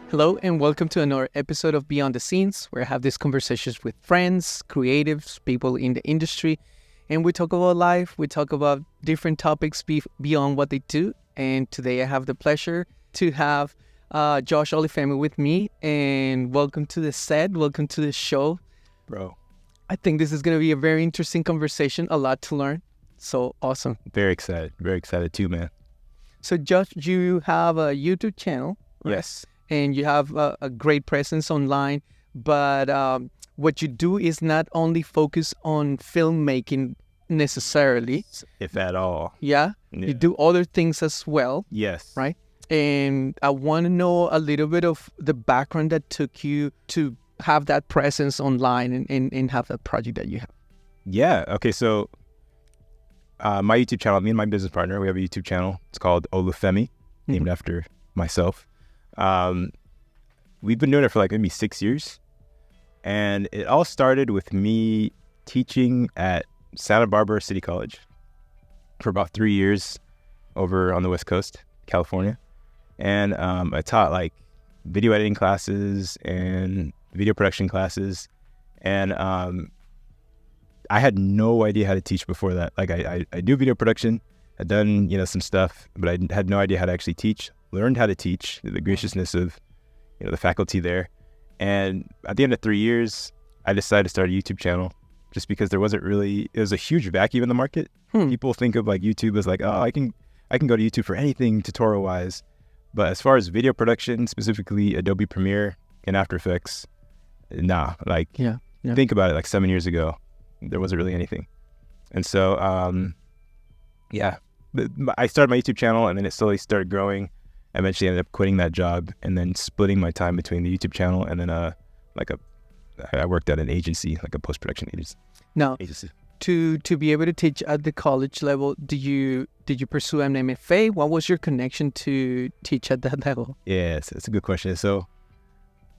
Hello and welcome to another episode of Beyond the Scenes, where I have these conversations with friends, creatives, people in the industry, and we talk about life, we talk about different topics beyond what they do. And today I have the pleasure to have Josh Olufemii with me, and welcome to the set, welcome to the show. Bro. I think this is going to be a very interesting conversation, a lot to learn. So awesome. Very excited too, man. So Josh, you have a YouTube channel, right? Yes. And you have a great presence online, but what you do is not only focus on filmmaking necessarily. If at all. Yeah? You do other things as well. Yes. Right? And I want to know a little bit of the background that took you to have that presence online and have that project that you have. Yeah. Okay. So my YouTube channel, me and my business partner, we have a YouTube channel. It's called Olufemii, named after myself. We've been doing it for like maybe 6 years, and it all started with me teaching at Santa Barbara City College for about 3 years over on the West Coast, California. And I taught like video editing classes and video production classes, and I had no idea how to teach before that. Like I do video production, I'd done some stuff, but I had no idea how to actually teach. Learned how to teach, the graciousness of the faculty there. And at the end of 3 years, I decided to start a YouTube channel just because it was a huge vacuum in the market. People think of like YouTube as like, oh, I can go to YouTube for anything tutorial wise. But as far as video production, specifically Adobe Premiere and After Effects, nah, like think about it, like 7 years ago, there wasn't really anything. And so, I started my YouTube channel, and then it slowly started growing. I eventually ended up quitting that job and then splitting my time between the YouTube channel and then I worked at an agency, like a post-production agency. Now, to be able to teach at the college level, did you pursue an MFA? What was your connection to teach at that level? Yes, that's a good question. So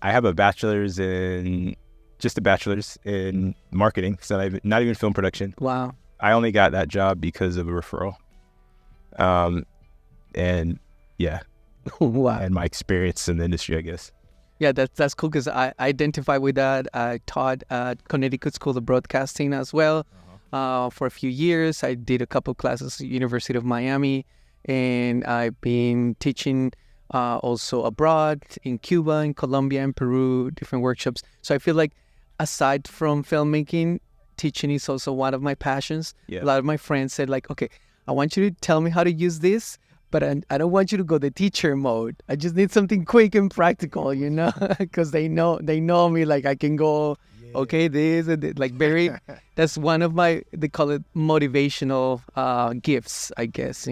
I have a bachelor's in marketing, so not even film production. Wow. I only got that job because of a referral. And yeah. Wow. And my experience in the industry, I guess. Yeah, that's cool because I identify with that. I taught at Connecticut School of Broadcasting as well for a few years. I did a couple of classes at University of Miami, and I've been teaching also abroad in Cuba, in Colombia, in Peru, different workshops. So I feel like aside from filmmaking, teaching is also one of my passions. Yeah. A lot of my friends said like, okay, I want you to tell me how to use this, but I don't want you to go the teacher mode. I just need something quick and practical, because they know me, like I can go, okay, this and this, like very, that's one of my, they call it motivational gifts, I guess,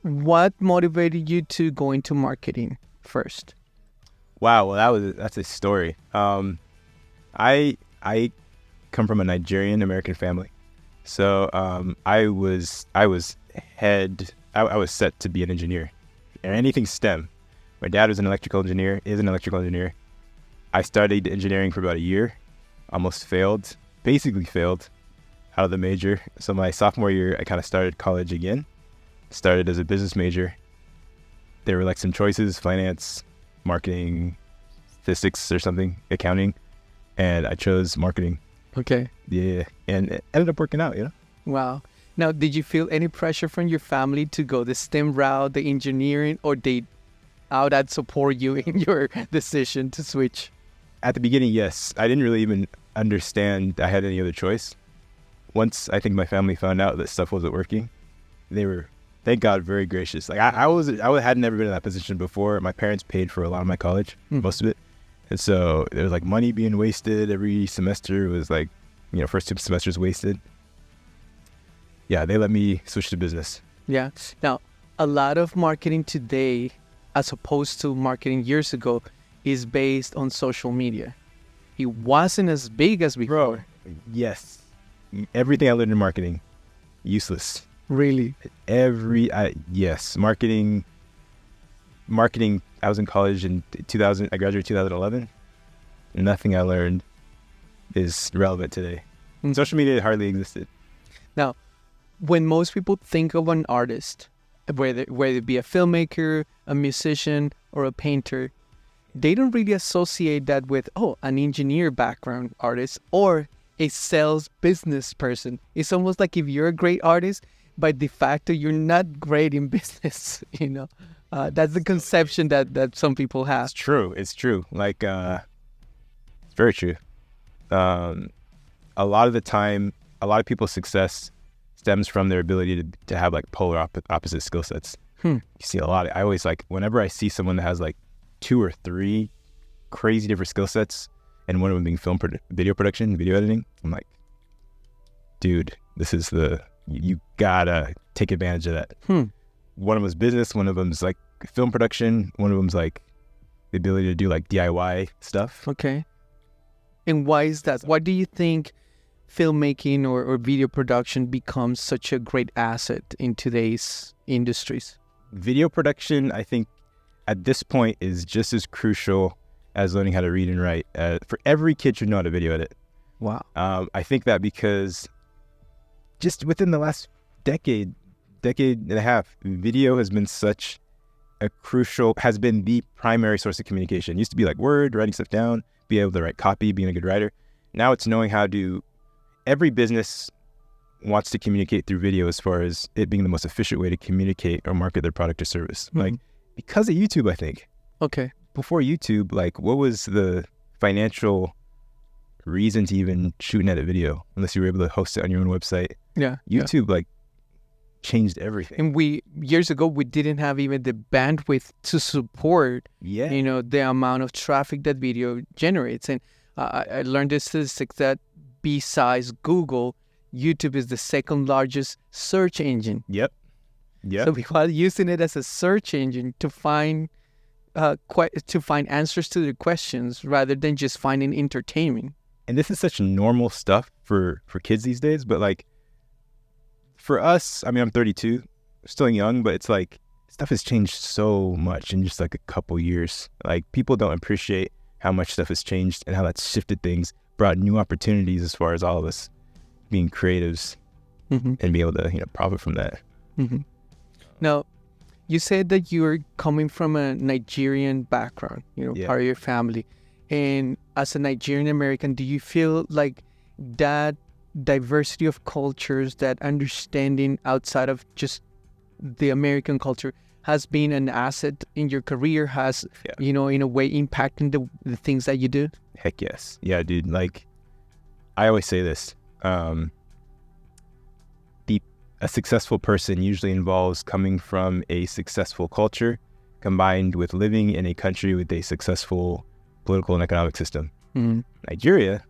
What motivated you to go into marketing first? Wow, well, that's a story. I come from a Nigerian-American family. So I was set to be an engineer, and anything STEM. My dad is an electrical engineer. I studied engineering for about a year, basically failed out of the major. So my sophomore year, I kind of started college again, started as a business major. There were like some choices: finance, marketing, statistics or something, accounting, and I chose marketing. Okay. Yeah, and it ended up working out, Wow. Now, did you feel any pressure from your family to go the STEM route, the engineering, or how that support you in your decision to switch? At the beginning, yes. I didn't really even understand I had any other choice. Once I think my family found out that stuff wasn't working, they were, thank God, very gracious. Like I had never been in that position before. My parents paid for a lot of my college, most of it. And so there was like money being wasted every semester. It was like, first 2 semesters wasted. Yeah, they let me switch to business. Yeah. Now, a lot of marketing today, as opposed to marketing years ago, is based on social media. It wasn't as big as before. Bro, yes. Everything I learned in marketing, useless. Really? Yes. Marketing, I was in college in 2000. I graduated 2011. Nothing I learned is relevant today. Social media hardly existed. Now, when most people think of an artist, whether it be a filmmaker, a musician, or a painter, they don't really associate that with, an engineer background artist or a sales business person. It's almost like if you're a great artist, by de facto, you're not great in business, That's the conception that some people have. It's true. Like, it's very true. A lot of the time, a lot of people's success stems from their ability to have like polar opposite skill sets. You see a lot. I always whenever I see someone that has like 2 or 3 crazy different skill sets, and one of them being video production, video editing, I'm like, dude, this is you gotta take advantage of that. One of them's business, one of them's like film production, one of them's like the ability to do like DIY stuff. Okay. And why is that? Why do you think filmmaking or video production becomes such a great asset in today's industries? Video production, I think, at this point is just as crucial as learning how to read and write. For every kid should know how to video edit. Wow. I think that because just within the last decade and a half, video has been has been the primary source of communication. It used to be like Word, writing stuff down, be able to write copy, being a good writer. Now it's knowing how to, every business wants to communicate through video as far as it being the most efficient way to communicate or market their product or service. Like, because of YouTube, I think. Okay. Before YouTube, what was the financial reason to even shoot and edit video unless you were able to host it on your own website? Yeah. YouTube, changed everything. And years ago, we didn't have even the bandwidth to support, the amount of traffic that video generates. And I learned this statistic that besides Google, YouTube is the second largest search engine. Yep. So people are using it as a search engine to find answers to their questions rather than just finding entertainment. And this is such normal stuff for kids these days, but for us, I mean, I'm 32, still young, but it's stuff has changed so much in just a couple years. People don't appreciate how much stuff has changed and how that's shifted things, brought new opportunities as far as all of us being creatives and being able to profit from that. Now, you said that you're coming from a Nigerian background, part of your family. And as a Nigerian-American, do you feel like that diversity of cultures, that understanding outside of just the American culture has been an asset in your career, in a way impacting the things that you do? Heck yes. Yeah, dude. I always say this. A successful person usually involves coming from a successful culture combined with living in a country with a successful political and economic system. Nigeria,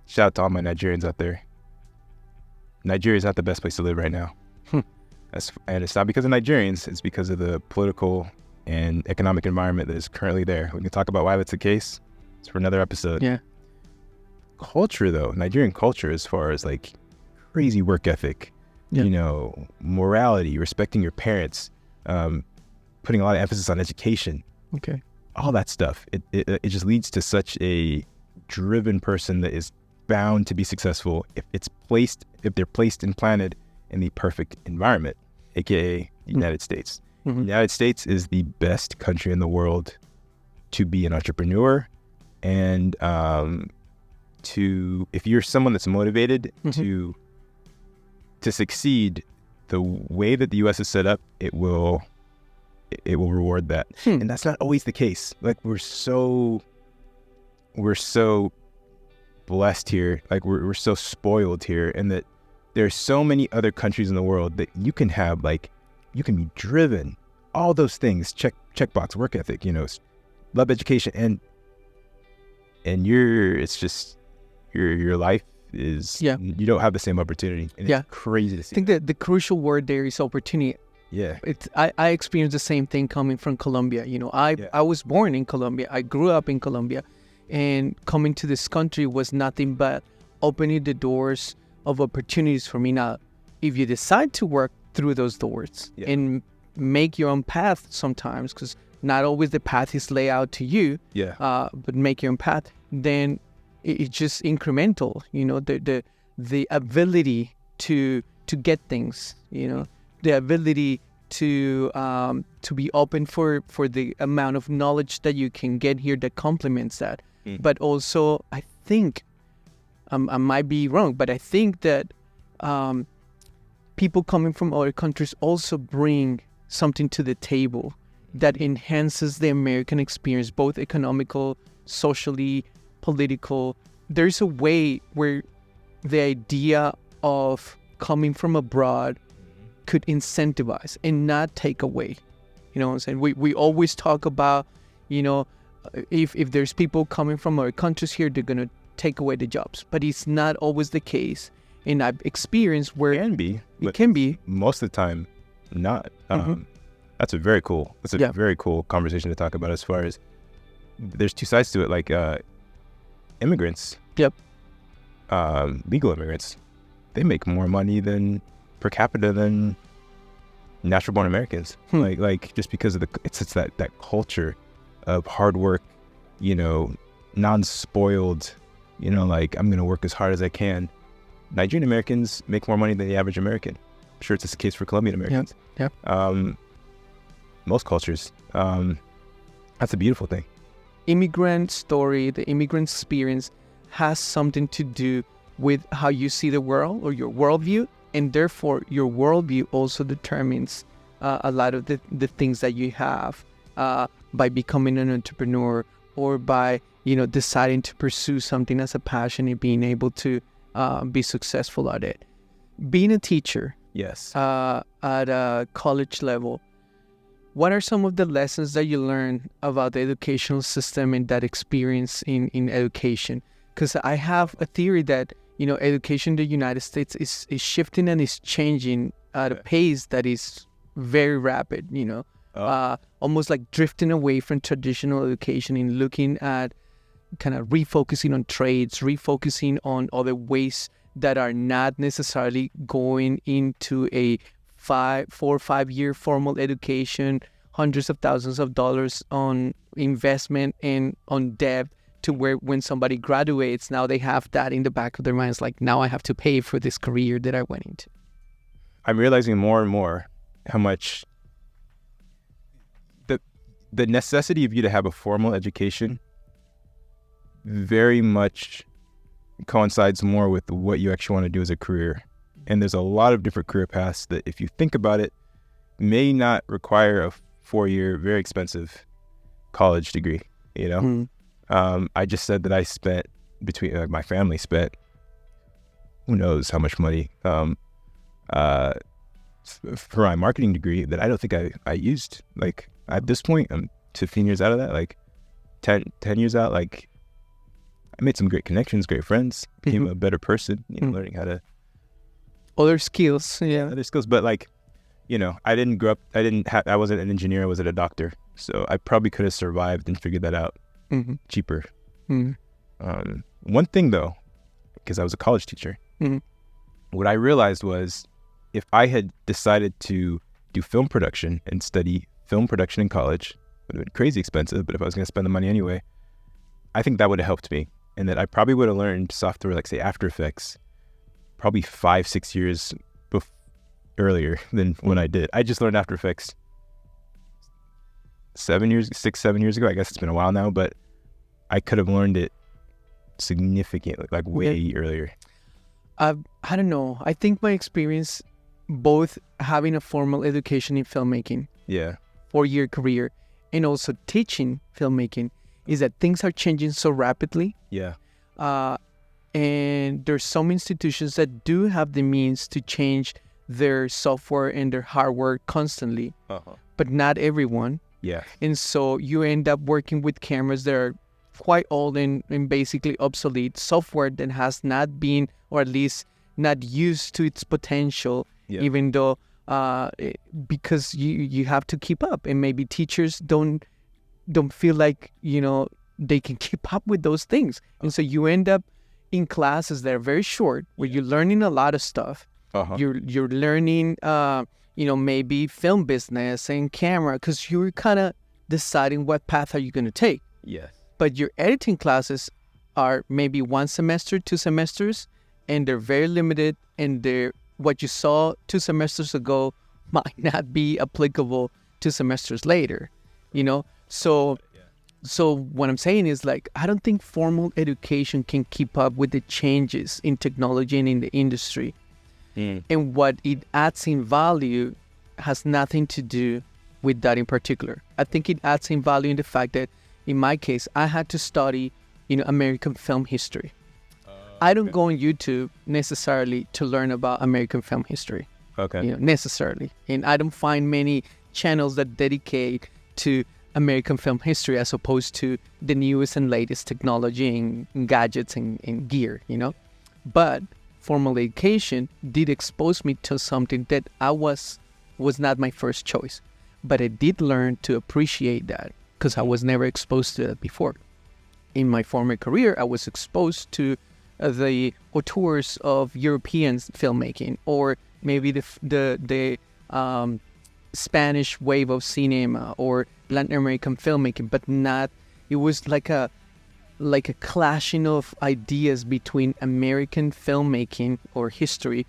shout out to all my Nigerians out there. Nigeria is not the best place to live right now. And it's not because of Nigerians, it's because of the political and economic environment that is currently there. We can talk about why that's the case. It's for another episode. Yeah. Culture, though, Nigerian culture, as far as crazy work ethic, morality, respecting your parents, putting a lot of emphasis on education. Okay. All that stuff. It just leads to such a driven person that is bound to be successful if they're placed and planted in the perfect environment, aka the United States. The United States is the best country in the world to be an entrepreneur and if you're someone that's motivated to succeed, the way that the U.S. is set up, it will reward that. And that's not always the case. We're so blessed here. We're so spoiled here, and that there's so many other countries in the world that you can have, you can be driven, all those things, checkbox, work ethic, love education, and your life is, you don't have the same opportunity. And it's crazy to see. I think that the crucial word there is opportunity. Yeah. I experienced the same thing coming from Colombia. I was born in Colombia. I grew up in Colombia, and coming to this country was nothing but opening the doors of opportunities for me. Now, if you decide to work through those doors and make your own path sometimes, because not always the path is laid out to you, but make your own path, then it's just incremental, the ability to get things, the ability to be open for the amount of knowledge that you can get here that complements that. But also, I think I might be wrong, but I think that people coming from other countries also bring something to the table that enhances the American experience, both economical, socially, political. There's a way where the idea of coming from abroad could incentivize and not take away. You know what I'm saying? We always talk about, if there's people coming from other countries here, they're going to take away the jobs. But it's not always the case. And I've experienced where it can be. Most of the time, not. That's a very cool conversation to talk about, as far as there's two sides to it. Like immigrants, legal immigrants, they make more money per capita than natural born Americans. Like just because of it's that culture of hard work, non-spoiled, like I'm going to work as hard as I can. Nigerian-Americans make more money than the average American. I'm sure it's the case for Colombian-Americans. Most cultures. That's a beautiful thing. Immigrant story, the immigrant experience has something to do with how you see the world or your worldview, and therefore your worldview also determines a lot of the things that you have by becoming an entrepreneur, or by deciding to pursue something as a passion and being able to be successful at it. Being a teacher, yes, at a college level, what are some of the lessons that you learn about the educational system and that experience in education? Because I have a theory that education in the United States is shifting and is changing at a pace that is very rapid. Almost like drifting away from traditional education and looking at kind of refocusing on trades, refocusing on other ways that are not necessarily going into a 4 or 5 year formal education, hundreds of thousands of dollars on investment and on debt, to where when somebody graduates, now they have that in the back of their minds, like, now I have to pay for this career that I went into. I'm realizing more and more how much the necessity of you to have a formal education very much coincides more with what you actually want to do as a career. And there's a lot of different career paths that, if you think about it, may not require a 4-year, very expensive college degree, I just said that I spent my family spent who knows how much money for my marketing degree that I don't think I used. Like, at this point, I'm 15 years out of that, like 10 years out, like I made some great connections, great friends, became a better person, learning how to... Other skills, Other skills, but like, I didn't grow up, I wasn't an engineer, I wasn't a doctor. So I probably could have survived and figured that out cheaper. One thing though, because I was a college teacher, what I realized was, if I had decided to do film production and study film production in college, it would have been crazy expensive, but if I was going to spend the money anyway, I think that would have helped me. And that I probably would have learned software like, say, After Effects, probably 5-6 years earlier than when I did. I just learned After Effects 7 years ago. I guess it's been a while now, but I could have learned it significantly, like way earlier. I don't know. I think my experience, both having a formal education in filmmaking, 4-year career, and also teaching filmmaking, is that things are changing so rapidly. And there's some institutions that do have the means to change their software and their hardware constantly, but not everyone. And so you end up working with cameras that are quite old and basically obsolete, software that has not been, or at least not used to its potential, even though because you have to keep up, and maybe teachers don't feel like they can keep up with those things, and so you end up in classes that are very short, where you're learning a lot of stuff. You're learning maybe film business and camera, because you're kind of deciding what path are you going to take. But your editing classes are maybe 1 semester, 2 semesters, and they're very limited, and they're what you saw 2 semesters ago might not be applicable 2 semesters later, you know? So what I'm saying is, like, I don't think formal education can keep up with the changes in technology and in the industry. And what it adds in value has nothing to do with that in particular. I think it adds in value in the fact that, in my case, I had to study, American film history. I don't go on YouTube necessarily to learn about American film history. Okay. Necessarily. And I don't find many channels that dedicate to American film history as opposed to the newest and latest technology and gadgets and gear, But formal education did expose me to something that was not my first choice. But I did learn to appreciate that because I was never exposed to that before. In my former career, I was exposed to the auteurs of European filmmaking, or maybe the Spanish wave of cinema, or Latin American filmmaking, but not. It was like a clashing of ideas between American filmmaking or history,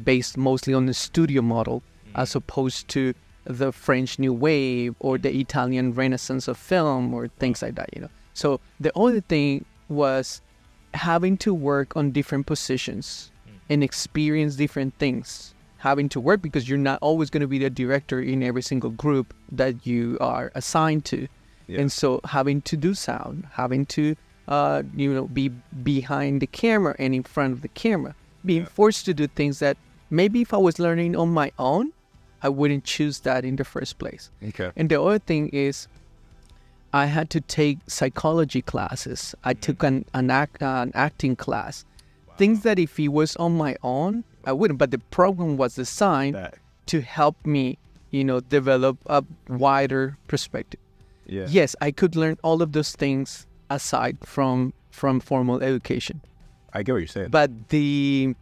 based mostly on the studio model, as opposed to the French New Wave or the Italian Renaissance of film or things like that. So the only thing was having to work on different positions and experience different things. Having to work because you're not always going to be the director in every single group that you are assigned to. Yeah. And so having to do sound, having to, be behind the camera and in front of the camera, being forced to do things that maybe if I was learning on my own, I wouldn't choose that in the first place. Okay. And the other thing is, I had to take psychology classes. I took an acting class. Wow. Things that if it was on my own, I wouldn't. But the program was designed to help me, develop a wider perspective. Yeah. Yes, I could learn all of those things aside from formal education. I get what you're saying. But the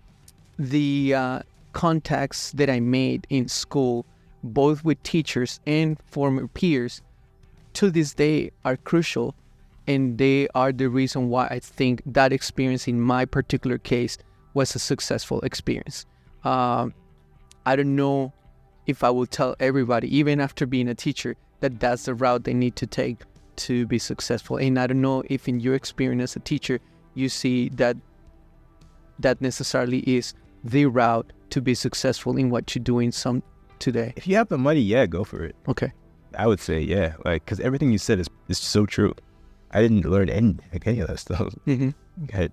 contacts that I made in school, both with teachers and former peers, to this day are crucial, and they are the reason why I think that experience in my particular case was a successful experience. I don't know if I will tell everybody, even after being a teacher, that that's the route they need to take to be successful. And I don't know if in your experience as a teacher, you see that necessarily is the route to be successful in what you're doing today. If you have the money, go for it. Okay. I would say, because everything you said is so true. I didn't learn any of that stuff. Mm-hmm.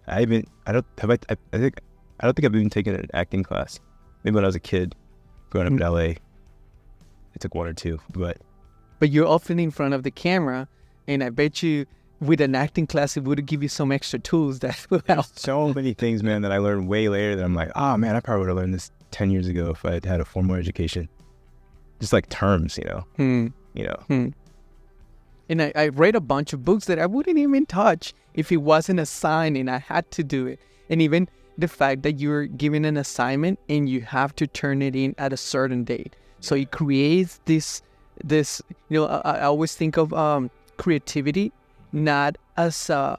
I don't think I've even taken an acting class. Maybe when I was a kid, growing up in LA, I took one or two. But you're often in front of the camera, and I bet you with an acting class, it would give you some extra tools that will help. So many things, man, that I learned way later that I'm like, oh man, I probably would have learned this 10 years ago if I had had a formal education. Just like terms, And I read a bunch of books that I wouldn't even touch if it wasn't assigned and I had to do it. And even the fact that you're given an assignment and you have to turn it in at a certain date. So it creates this, I always think of creativity not as a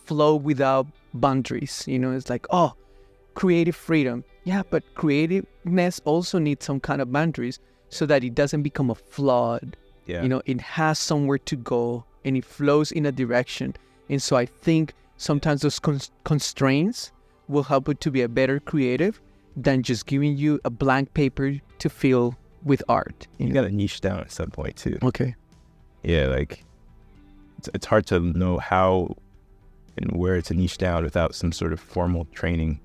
flow without boundaries. It's like, creative freedom. Yeah, but creativeness also needs some kind of boundaries so that it doesn't become a flood. Yeah. It has somewhere to go and it flows in a direction. And so I think sometimes those constraints will help you to be a better creative than just giving you a blank paper to fill with art. You got to niche down at some point too. Okay. Yeah, like it's hard to know how and where to niche down without some sort of formal training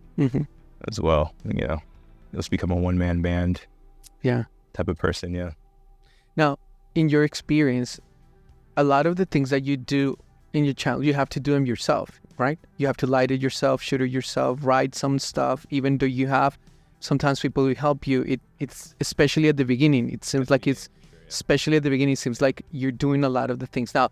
as well. You'll just become a one-man band. Yeah. Type of person. Yeah. Now, in your experience, a lot of the things that you do in your channel, you have to do them yourself, right? You have to light it yourself, shoot it yourself, write some stuff, even though you have sometimes people who help you. It's especially at the beginning. It seems like especially at the beginning, it seems like you're doing a lot of the things. Now,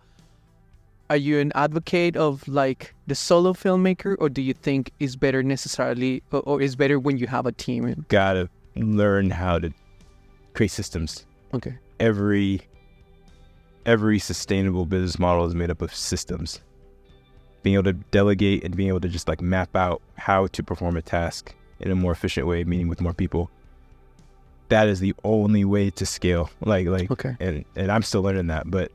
are you an advocate of like the solo filmmaker, or do you think it's better necessarily, or is better when you have a team? Gotta learn how to create systems. Okay. Every sustainable business model is made up of systems. Being able to delegate and being able to just like map out how to perform a task in a more efficient way, meaning with more people. that is the only way to scale. Like, Okay. and I'm still learning that. But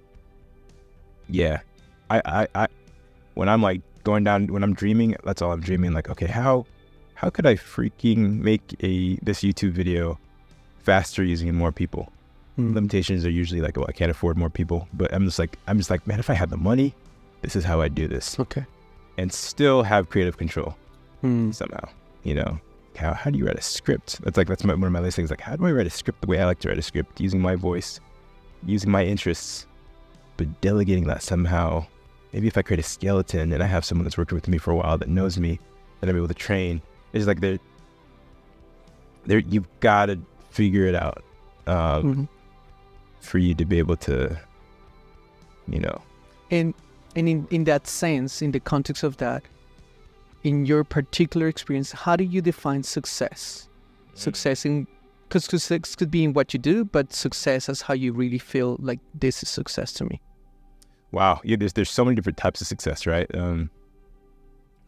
yeah, I when I'm like going down, when I'm dreaming, that's all I'm dreaming. Like, okay, how could I freaking make this YouTube video faster using more people? Limitations are usually like, well, I can't afford more people, but I'm just like, man, if I had the money, this is how I'd do this. Okay. And still have creative control somehow, you know. How do you write a script? That's one of my list things. Like, how do I write a script the way I like to write a script, using my voice, using my interests, but delegating that somehow. Maybe if I create a skeleton and I have someone that's working with me for a while that knows me, that I'm able to train. It's like you've got to figure it out for you to be able to, you know. And in that sense, in the context of that, in your particular experience, how do you define success? Success because success could be in what you do, but success as how you really feel like this is success to me. Wow. Yeah, there's so many different types of success, right?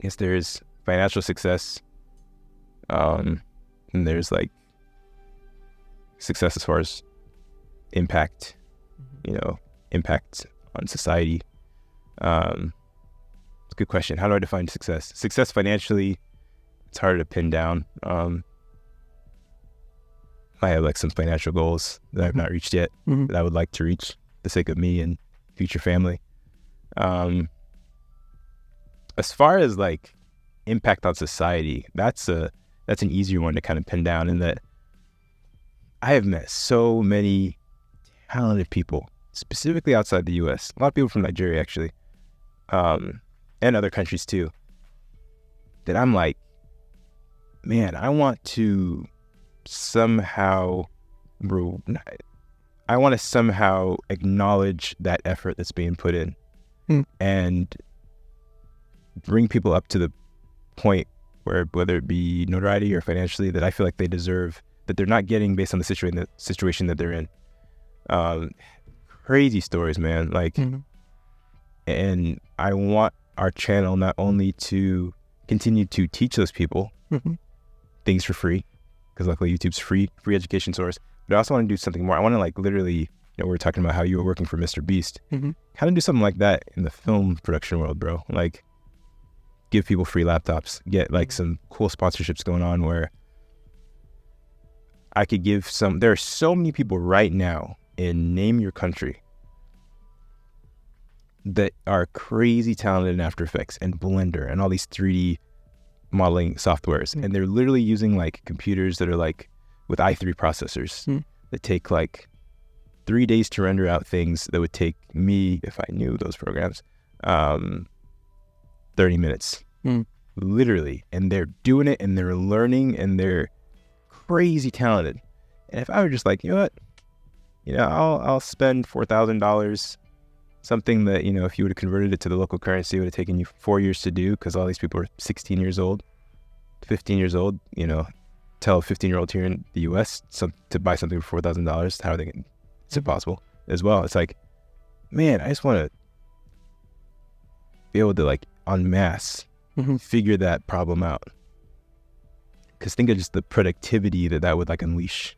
Yes, there's financial success. And there's like success as far as impact, you know, impact on society. It's a good question. How do I define success? Success financially, it's harder to pin down. I have like some financial goals that I've not reached yet that I would like to reach for the sake of me and future family. As far as like impact on society, that's an easier one to kind of pin down, in that I have met so many talented people, specifically outside the U.S. A lot of people from Nigeria, actually, and other countries too, that I'm like, man, I want to somehow acknowledge that effort that's being put in and bring people up to the point where, whether it be notoriety or financially, that I feel like they deserve, that they're not getting based on the situation that they're in. Crazy stories, man. Like, and I want our channel not only to continue to teach those people things for free, because luckily YouTube's free education source, but I also want to do something more. I want to like literally, you know, we were talking about how you were working for Mr. Beast. Kind of do something like that in the film production world, bro. Like, give people free laptops, get like some cool sponsorships going on where I could give some. There are so many people right now in name your country that are crazy talented in After Effects and Blender and all these 3D modeling softwares, and they're literally using like computers that are like with i3 processors that take like 3 days to render out things that would take me, if I knew those programs, 30 minutes, literally. And they're doing it, and they're learning, and they're crazy talented. And if I were just like, you know what, you know, I'll spend $4,000, something that, you know, if you would have converted it to the local currency, it would have taken you 4 years to do, because all these people are 16 years old, 15 years old, you know. Tell a 15-year-old here in the U.S. To buy something for $4,000, how are they going? It's impossible as well. It's like, man, I just want to be able to like en masse figure that problem out. Because think of just the productivity that would like unleash.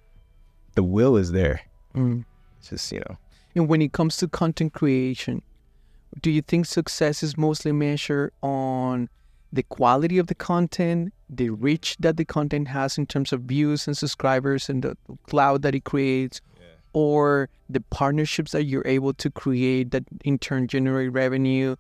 The will is there. It's just, you know. And when it comes to content creation, do you think success is mostly measured on the quality of the content, the reach that the content has in terms of views and subscribers and the cloud that it creates, or the partnerships that you're able to create that in turn generate revenue,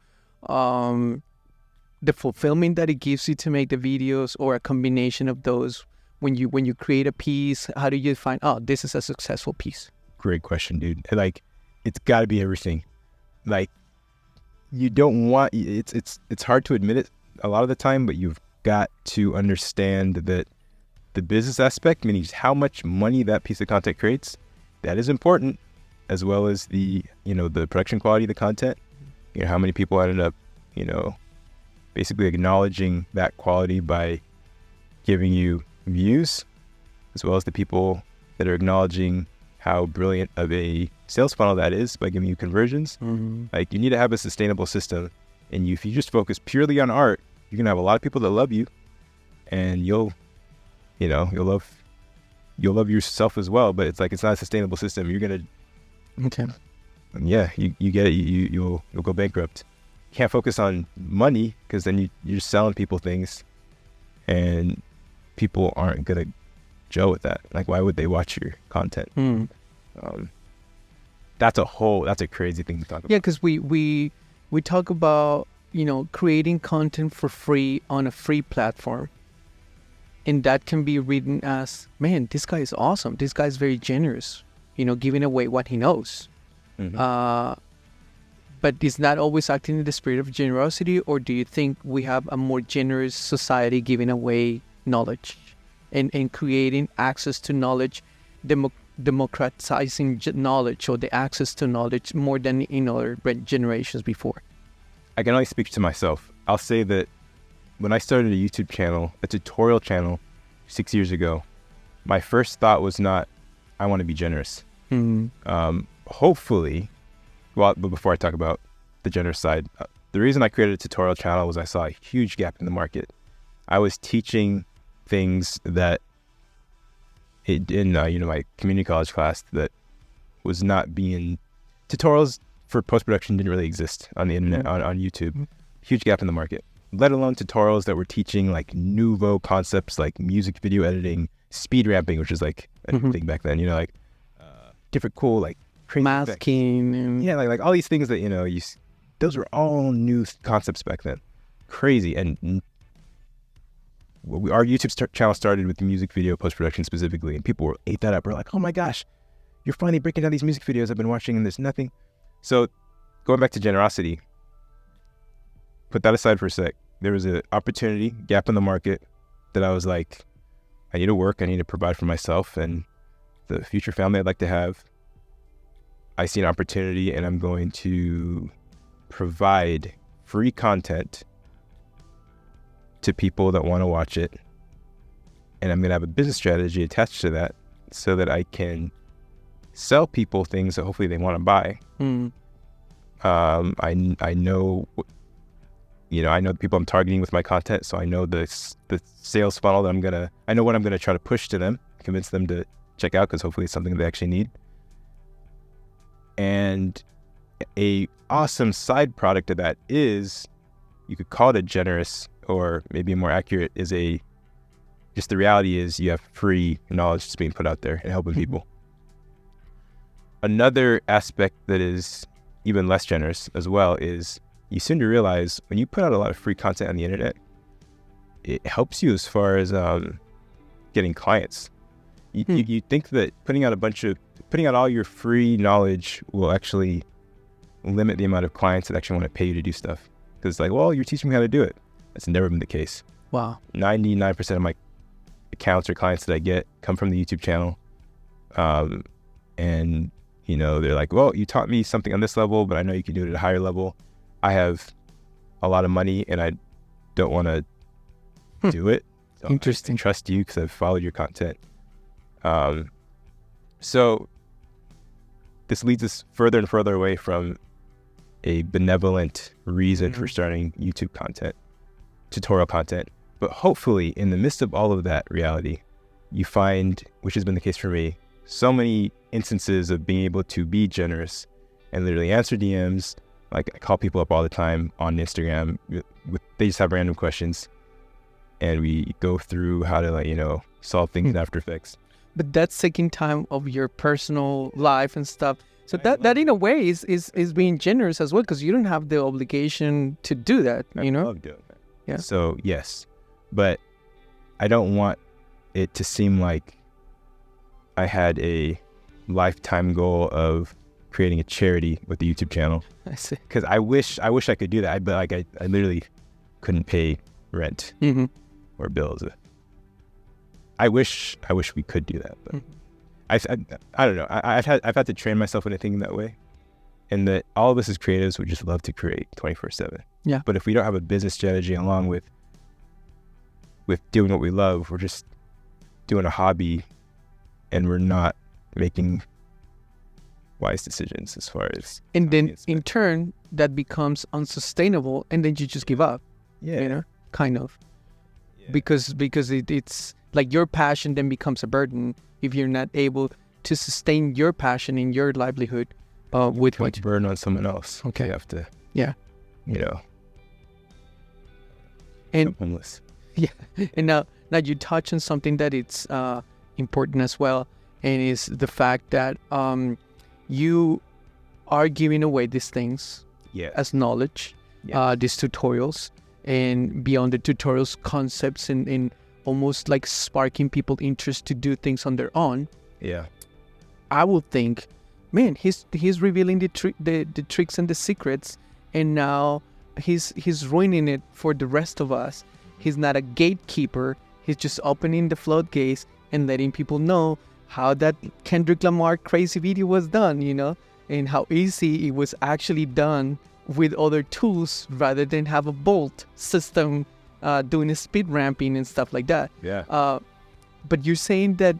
the fulfillment that it gives you to make the videos, or a combination of those? When you create a piece, how do you find, oh, this is a successful piece? Great question, dude. Like, it's got to be everything. Like, you don't want, it's hard to admit it a lot of the time, but you've got to understand that the business aspect, meaning how much money that piece of content creates, that is important, as well as the, you know, the production quality of the content. You know, how many people ended up, you know, basically acknowledging that quality by giving you views, as well as the people that are acknowledging how brilliant of a sales funnel that is by giving you conversions. Like, you need to have a sustainable system. And if you just focus purely on art, you're going to have a lot of people that love you, and you'll love you'll love yourself as well, but it's like it's not a sustainable system. You're gonna you get it. You'll go bankrupt. You can't focus on money because then you're just selling people things, and people aren't gonna gel with that. Like, why would they watch your content? That's a crazy thing to talk about. Yeah, because we talk about, creating content for free on a free platform, and that can be written as, man, this guy is awesome. This guy is very generous, giving away what he knows. But is that always acting in the spirit of generosity, or do you think we have a more generous society giving away knowledge and creating access to knowledge, democratizing knowledge, or the access to knowledge more than in other generations before? I can only speak to myself. I'll say that when I started a YouTube channel, a tutorial channel 6 years ago, my first thought was not, I want to be generous. Hopefully, but before I talk about the generous side, the reason I created a tutorial channel was I saw a huge gap in the market. I was teaching things that in my community college class that was not being, tutorials for post-production didn't really exist on the internet, on YouTube. Huge gap in the market, let alone tutorials that were teaching like nouveau concepts like music video editing, speed ramping, which is like a thing back then, like different cool like crazy masking and like all these things that those were all new concepts back then. Crazy. And our YouTube channel started with music video post-production specifically, and people ate that up. We're like, oh my gosh, you're finally breaking down these music videos I've been watching and there's nothing. So going back to generosity, put that aside for a sec. There was an opportunity gap in the market that I was like, I need to work, I need to provide for myself and the future family I'd like to have. I see an opportunity and I'm going to provide free content to people that want to watch it. And I'm going to have a business strategy attached to that so that I can sell people things that hopefully they want to buy. I know, I know the people I'm targeting with my content. So I know the sales funnel that I know what I'm going to try to push to them, convince them to check out, because hopefully it's something they actually need. And a awesome side product of that is, you could call it a generous, or maybe more accurate is just the reality is you have free knowledge that's being put out there and helping people. Another aspect that is even less generous as well is you soon to realize when you put out a lot of free content on the internet, it helps you as far as getting clients. You think that putting out all your free knowledge will actually limit the amount of clients that actually want to pay you to do stuff. Because it's like, well, you're teaching me how to do it. That's never been the case. Wow. 99% of my accounts or clients that I get come from the YouTube channel. And, they're like, well, you taught me something on this level, but I know you can do it at a higher level. I have a lot of money and I don't want to do it. So Interesting. I trust you because I've followed your content. So this leads us further and further away from a benevolent reason for starting YouTube content, tutorial content. But hopefully in the midst of all of that reality, you find, which has been the case for me, so many instances of being able to be generous and literally answer DMs. Like, I call people up all the time on Instagram. They just have random questions and we go through how to solve things in After Effects. But that's taking time of your personal life and stuff. So that in a way is being generous as well, because you don't have the obligation to do that, I love doing that. Yeah. So yes, but I don't want it to seem like I had a lifetime goal of creating a charity with the YouTube channel. I see. Because I wish I could do that, but I literally couldn't pay rent or bills. I wish we could do that, but I don't know. I've had to train myself into thinking that way, and that all of us as creatives would just love to create 24/7. Yeah. But if we don't have a business strategy along with doing what we love, we're just doing a hobby, and we're not making wise decisions as far as. And then in turn, that becomes unsustainable, and then you just give up. Yeah. Kind of. Yeah. Because like your passion then becomes a burden if you're not able to sustain your passion in your livelihood with what you burn on someone else. Okay. You have to, yeah you know, and homeless. yeah and now you touch on something that it's important as well, and is the fact that you are giving away these things as knowledge, these tutorials, and beyond the tutorials, concepts, and almost like sparking people interest to do things on their own. I would think, man, he's revealing the tricks and the secrets, and now he's ruining it for the rest of us. He's not a gatekeeper. He's just opening the floodgates and letting people know how that Kendrick Lamar crazy video was done, you know, and how easy it was actually done with other tools rather than have a bolt system doing a speed ramping and stuff like that. But you're saying that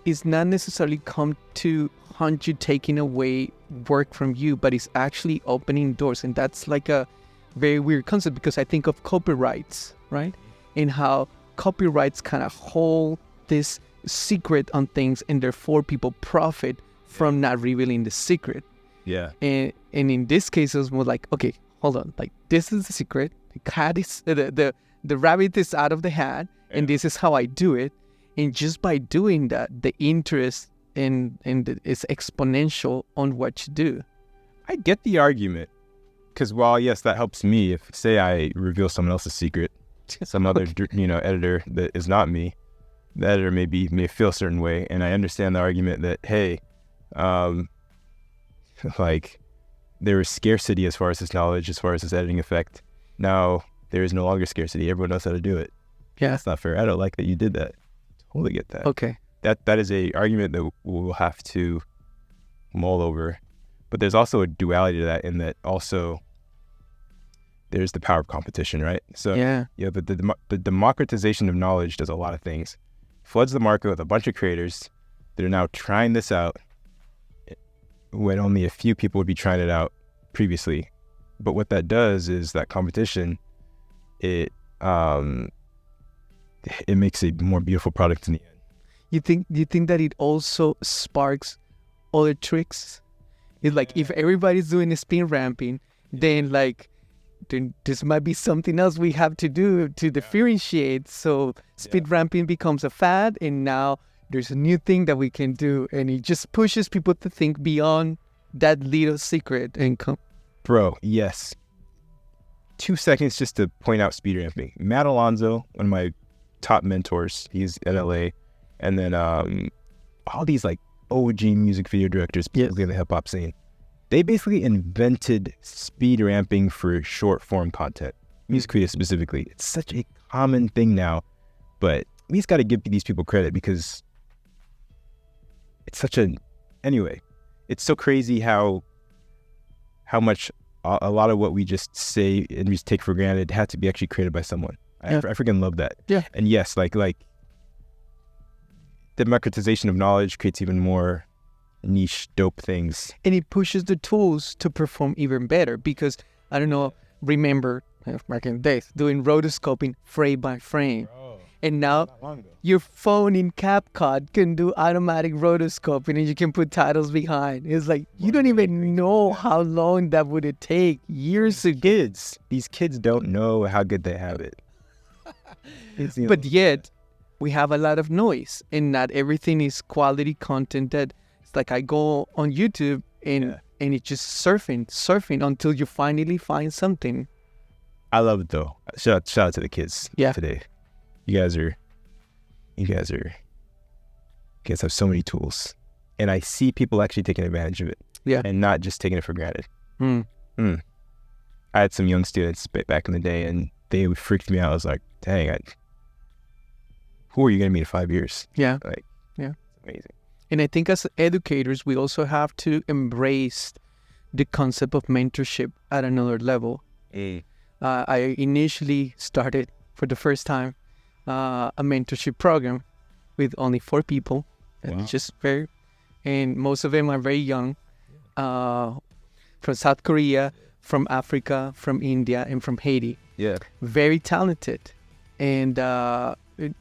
it's not necessarily come to hunt you, taking away work from you, but it's actually opening doors. And that's like a very weird concept, because I think of copyrights, right? And how copyrights kind of hold this secret on things, and therefore people profit from not revealing the secret. And in this case, it was more like, okay, hold on, like this is the secret. The cat is the rabbit is out of the hat, and this is how I do it. And just by doing that, the interest is exponential on what you do. I get the argument, because while yes, that helps me. If say I reveal someone else's secret, some other editor that is not me, the editor may feel a certain way, and I understand the argument that hey, like there is scarcity as far as this knowledge, as far as this editing effect. Now there is no longer scarcity. Everyone knows how to do it. That's not fair. I don't like that you did that. Totally get that. Okay. That is a argument that we'll have to mull over. But there's also a duality to that, in that also there's the power of competition, right? So but the democratization of knowledge does a lot of things. Floods the market with a bunch of creators that are now trying this out when only a few people would be trying it out previously. But what that does is that competition, it makes a more beautiful product in the end. You think that it also sparks other tricks? It's like if everybody's doing a spin ramping, then this might be something else we have to do to differentiate. So speed ramping becomes a fad, and now there's a new thing that we can do, and it just pushes people to think beyond that little secret and Bro, yes. 2 seconds just to point out speed ramping. Matt Alonzo, one of my top mentors, he's at LA, and then all these like OG music video directors, particularly in the hip hop scene, they basically invented speed ramping for short form content, music video specifically. It's such a common thing now, but we just got to give these people credit, because it's such anyway, it's so crazy how much a lot of what we just say and we just take for granted had to be actually created by someone. I freaking love that. And yes, like democratization of knowledge creates even more niche dope things, and it pushes the tools to perform even better, because I don't know, remember back in the days doing rotoscoping frame by frame. And now your phone in CapCut can do automatic rotoscoping, and you can put titles behind. It's like you don't even know how long that would take. Years ago. These kids don't know how good they have it. But yet we have a lot of noise, and not everything is quality content. That it's like I go on YouTube and it's just surfing until you finally find something. I love it though. Shout out to the kids today. You guys have so many tools, and I see people actually taking advantage of it, and not just taking it for granted. I had some young students back in the day, and they freaked me out. I was like, dang, who are you going to meet in 5 years? It's amazing. And I think as educators, we also have to embrace the concept of mentorship at another level. I initially started for the first time a mentorship program with only 4 people. Just and most of them are very young, from South Korea, from Africa, from India, and from Haiti. Very talented. And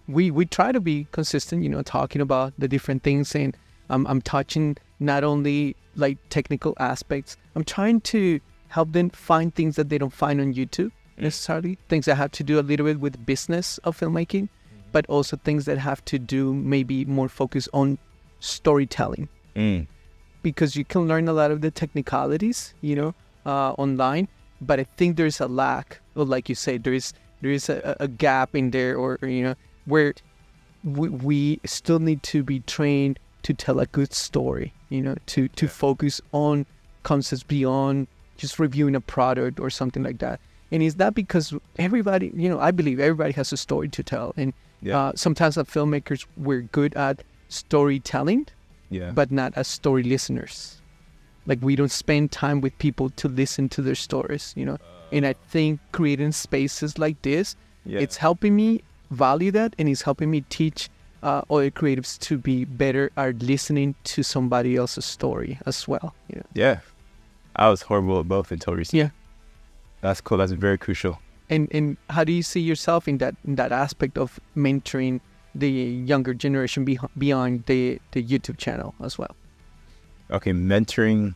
we try to be consistent, talking about the different things, and I'm touching not only like technical aspects. I'm trying to help them find things that they don't find on YouTube necessarily, things that have to do a little bit with business of filmmaking, but also things that have to do maybe more focus on storytelling, because you can learn a lot of the technicalities, online, but I think there's a lack, or like you say, there is a gap in there, or where we still need to be trained to tell a good story, to focus on concepts beyond just reviewing a product or something like that. And is that because everybody, I believe everybody has a story to tell, and sometimes as filmmakers we're good at storytelling, but not as story listeners. Like, we don't spend time with people to listen to their stories, and I think creating spaces like this, it's helping me value that, and it's helping me teach other creatives to be better at listening to somebody else's story as well. I was horrible at both until recently. That's cool. That's very crucial. And how do you see yourself in that aspect of mentoring the younger generation beyond the YouTube channel as well? Okay, mentoring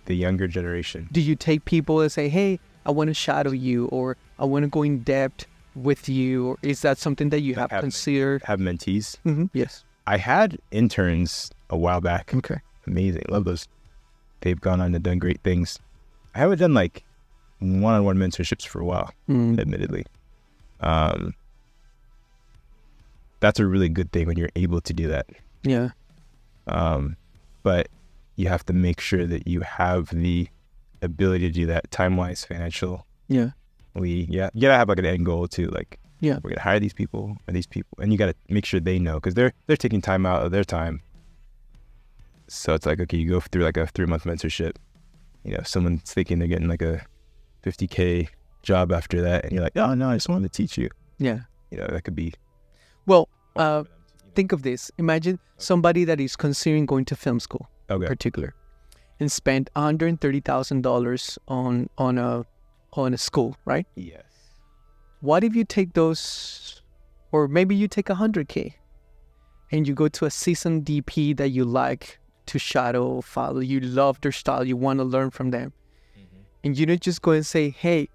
the younger generation. Do you take people and say, hey, I want to shadow you, or I want to go in depth with you, or is that something that you have considered? Have mentees? Yes. I had interns a while back. Okay. Amazing. Love those. They've gone on and done great things. I haven't done like one-on-one mentorships for a while, admittedly. That's a really good thing when you're able to do that. Yeah. But you have to make sure that you have the ability to do that time-wise, financial. You gotta have like an end goal too. Like, we're gonna hire these people, and you gotta make sure they know, because they're taking time out of their time. So it's like, okay, you go through like a 3-month mentorship. Someone's thinking they're getting like a $50K job after that, and you're like, oh no, I just wanted to teach you. That could be. Well, think of this. Imagine somebody that is considering going to film school, in particular, and spend $130,000 on a school, right? Yes. What if you take those, or maybe you take $100K, and you go to a seasoned DP that you like to shadow, follow, you love their style, you want to learn from them, and you don't just go and say, hey,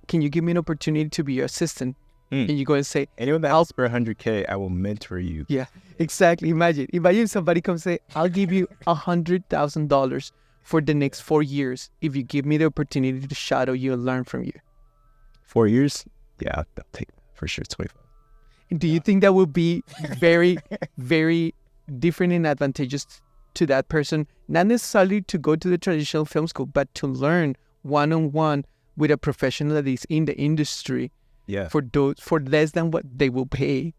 can you give me an opportunity to be your assistant? And you go and say, anyone that asks for $100K, I will mentor you. Yeah, exactly. Imagine somebody comes and say, I'll give you $100,000 for the next 4 years if you give me the opportunity to shadow you and learn from you. 4 years? Yeah, I'll take that for sure. 25. Do you think that would be very, very different and advantageous to that person? Not necessarily to go to the traditional film school, but to learn one-on-one with a professional that is in the industry. For less than what they will pay.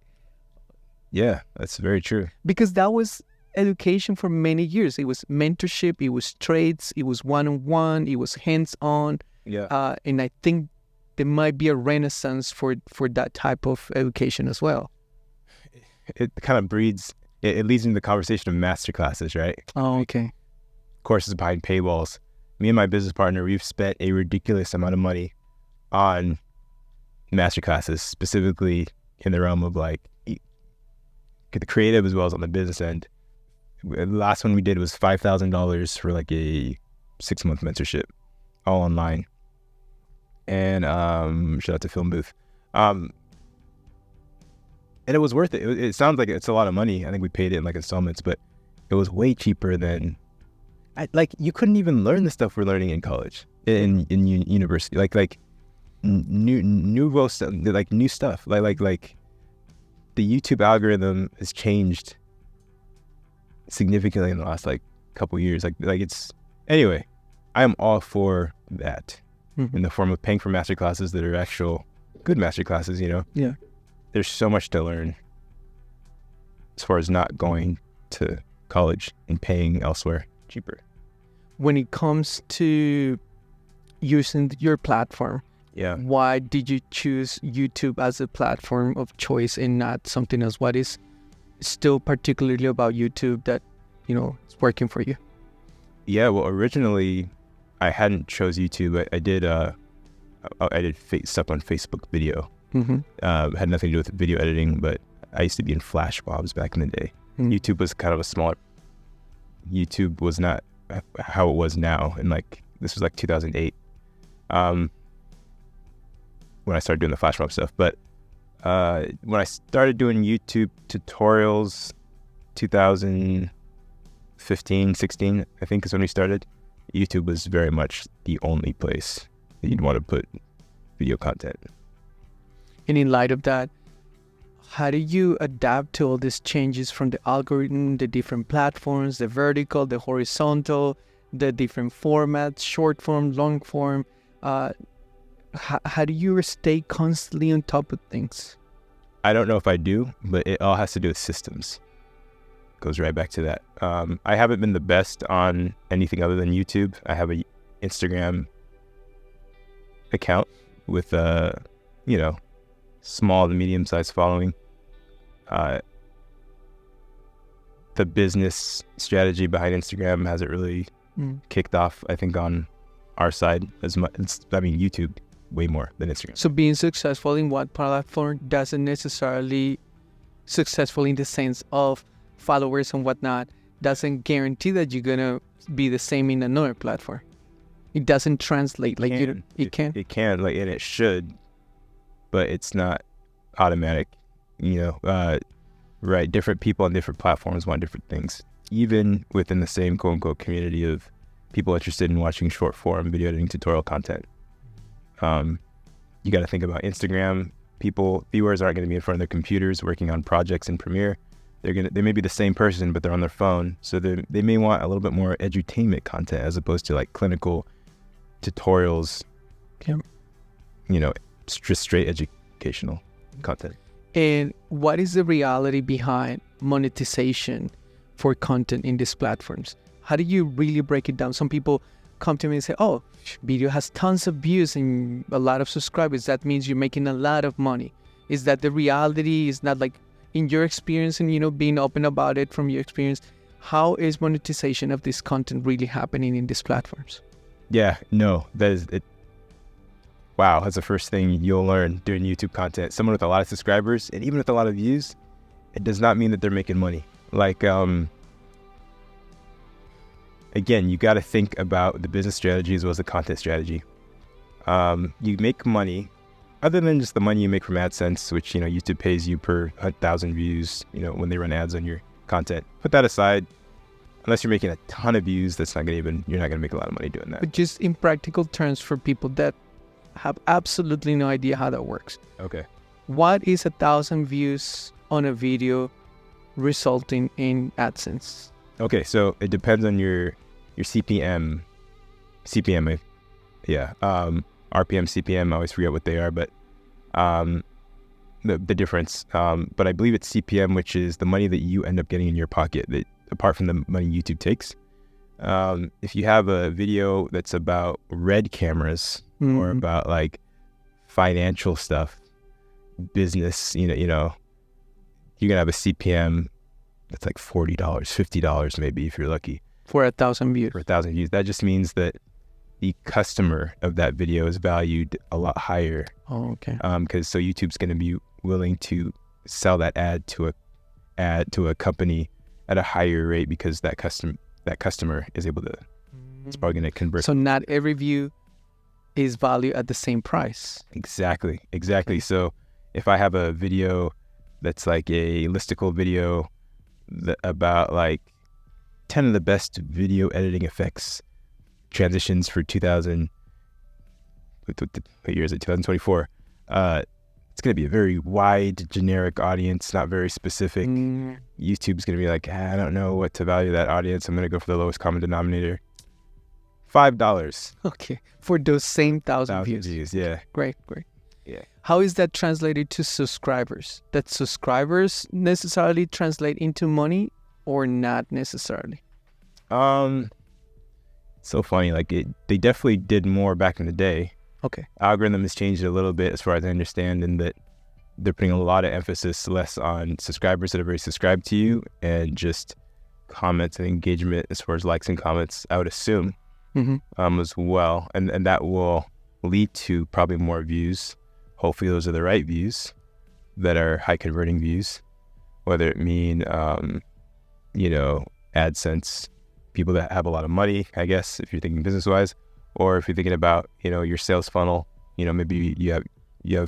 Yeah, that's very true. Because that was education for many years. It was mentorship, it was trades, it was one-on-one, it was hands-on. And I think there might be a renaissance for that type of education as well. It kind of breeds, it leads into the conversation of masterclasses, right? Oh, okay. Courses behind paywalls. Me and my business partner, we've spent a ridiculous amount of money on masterclasses, specifically in the realm of like the creative as well as on the business end. The last one we did was $5,000 for like a 6-month mentorship, all online. And shout out to Film Booth. And it was worth it. It sounds like it's a lot of money. I think we paid it in like installments, but it was way cheaper than you couldn't even learn the stuff we're learning in college, in university. Like new stuff. Like the YouTube algorithm has changed significantly in the last like couple years. Like it's, anyway, I am all for that in the form of paying for master classes that are actual good master classes. There's so much to learn as far as not going to college and paying elsewhere cheaper. When it comes to using your platform, why did you choose YouTube as a platform of choice and not something else? What is still particularly about YouTube that, it's working for you? Yeah, well, originally I hadn't chose YouTube. I did stuff on Facebook video. Had nothing to do with video editing, but I used to be in flash mobs back in the day. YouTube was kind of a smaller. YouTube was not how it was now, and like this was like 2008 when I started doing the flash mob stuff. But when I started doing YouTube tutorials, 2015, 16, I think is when we started. YouTube was very much the only place that you'd want to put video content. And in light of that, how do you adapt to all these changes from the algorithm, the different platforms, the vertical, the horizontal, the different formats, short form, long form? How do you stay constantly on top of things? I don't know if I do, but it all has to do with systems. Goes right back to that. I haven't been the best on anything other than YouTube. I have an Instagram account with small to medium-sized following. The business strategy behind Instagram hasn't really kicked off, I think, on our side as much. YouTube way more than Instagram. So being successful in one platform doesn't necessarily successful in the sense of followers and whatnot, doesn't guarantee that you're gonna be the same in another platform. It doesn't translate like it can. It can, like, and it should, but it's not automatic. Right? Different people on different platforms want different things, even within the same quote unquote community of people interested in watching short form video editing tutorial content. You got to think about Instagram. Viewers aren't going to be in front of their computers working on projects in Premiere. They may be the same person, but they're on their phone, so they may want a little bit more edutainment content as opposed to like clinical tutorials. Yep. Just straight educational content. And what is the reality behind monetization for content in these platforms? How do you really break it down? Some people come to me and say, oh, video has tons of views and a lot of subscribers. That means you're making a lot of money. Is that the reality? Is not like in your experience and, being open about it from your experience, how is monetization of this content really happening in these platforms? Yeah, no, that is it. Wow, that's the first thing you'll learn doing YouTube content. Someone with a lot of subscribers and even with a lot of views, it does not mean that they're making money. Like, again, you got to think about the business strategy as well as the content strategy. You make money, other than just the money you make from AdSense, which, YouTube pays you per 1,000 views, when they run ads on your content. Put that aside. Unless you're making a ton of views, you're not going to make a lot of money doing that. But just in practical terms for people that have absolutely no idea how that works. Okay. What is 1,000 views on a video resulting in AdSense? Okay, so it depends on your CPM. RPM, CPM, I always forget what they are, but the difference. But I believe it's CPM, which is the money that you end up getting in your pocket, that apart from the money YouTube takes. If you have a video that's about Red cameras or about like financial stuff, business, you're gonna have a CPM that's like $40, $50 maybe if you're lucky. For 1,000 views. For 1,000 views. That just means that the customer of that video is valued a lot higher. Oh, okay. Because so YouTube's gonna be willing to sell that ad to a company at a higher rate because that customer is able to. It's probably gonna convert. So not every view is valued at the same price. Exactly. So if I have a video that's like a listicle video about like 10 of the best video editing effects transitions for 2000, what year is it? 2024. It's going to be a very wide, generic audience, not very specific. YouTube's going to be like, I don't know what to value that audience. I'm going to go for the lowest common denominator. $5. Okay. For those same 1,000 views. Yeah. Great. Yeah. How is that translated to subscribers? That subscribers necessarily translate into money or not necessarily? So funny. Like they definitely did more back in the day. Okay. Algorithm has changed a little bit as far as I understand, in that they're putting a lot of emphasis less on subscribers that are very subscribed to you and just comments and engagement as far as likes and comments, I would assume, as well. And that will lead to probably more views. Hopefully those are the right views that are high converting views. whether it mean, AdSense, people that have a lot of money, I guess, if you're thinking business-wise, or if you're thinking about, your sales funnel, maybe you have, your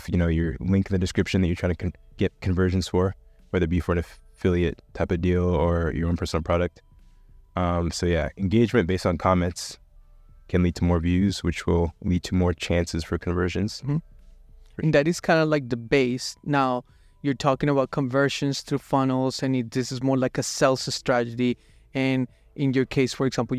link in the description that you're trying to get conversions for, whether it be for an affiliate type of deal or your own personal product. So yeah, engagement based on comments can lead to more views, which will lead to more chances for conversions. Mm-hmm. And that is kind of like the base. Now, you're talking about conversions through funnels, and this is more like a sales strategy. And in your case, for example,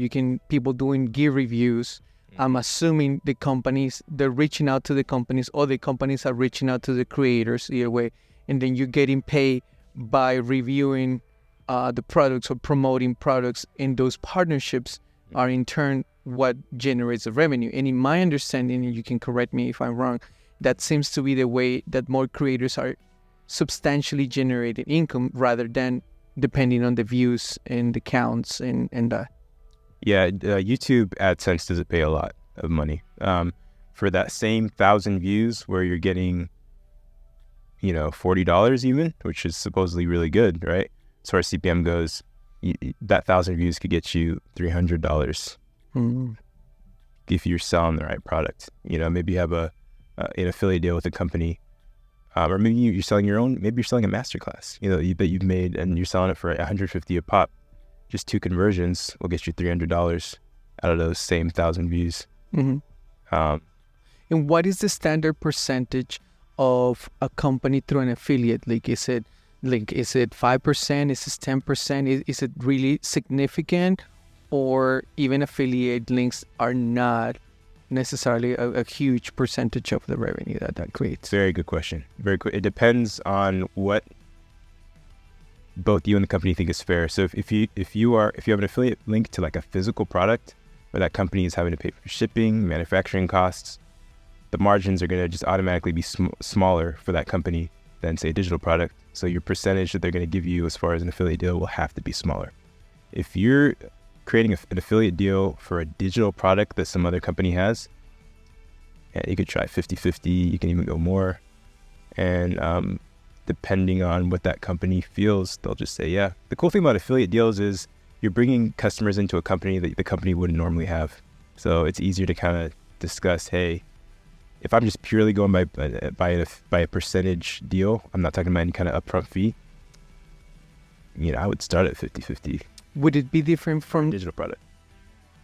people doing gear reviews. I'm assuming the companies, they're reaching out to the companies, or the companies are reaching out to the creators either way. And then you're getting paid by reviewing the products or promoting products, and those partnerships are in turn what generates the revenue. And in my understanding, and you can correct me if I'm wrong, that seems to be the way that more creators are substantially generating income rather than depending on the views and the counts and that. Yeah, YouTube AdSense doesn't pay a lot of money. For that same 1,000 views where you're getting, $40 even, which is supposedly really good, right? As far as CPM goes, that 1,000 views could get you $300 if you're selling the right product. Maybe you have an affiliate deal with a company, or maybe you're selling maybe you're selling a masterclass, that you've made, and you're selling it for $150 a pop. Just 2 conversions will get you $300 out of those same 1,000 views. Mm-hmm. And what is the standard percentage of a company through an affiliate link? Is it 5%? Is it 10%? Is it really significant? Or even affiliate links are not necessarily a huge percentage of the revenue that creates? Very good question. Very good. It depends on what both you and the company think is fair. So if you have an affiliate link to like a physical product where that company is having to pay for shipping, manufacturing costs, the margins are going to just automatically be smaller for that company than, say, a digital product. So your percentage that they're going to give you as far as an affiliate deal will have to be smaller. If you're creating an affiliate deal for a digital product that some other company has, you could try 50-50, you can even go more. And depending on what that company feels, they'll just say, yeah. The cool thing about affiliate deals is you're bringing customers into a company that the company wouldn't normally have. So it's easier to kind of discuss, hey, if I'm just purely going by a percentage deal, I'm not talking about any kind of upfront fee, I would start at 50-50. Would it be different from digital product?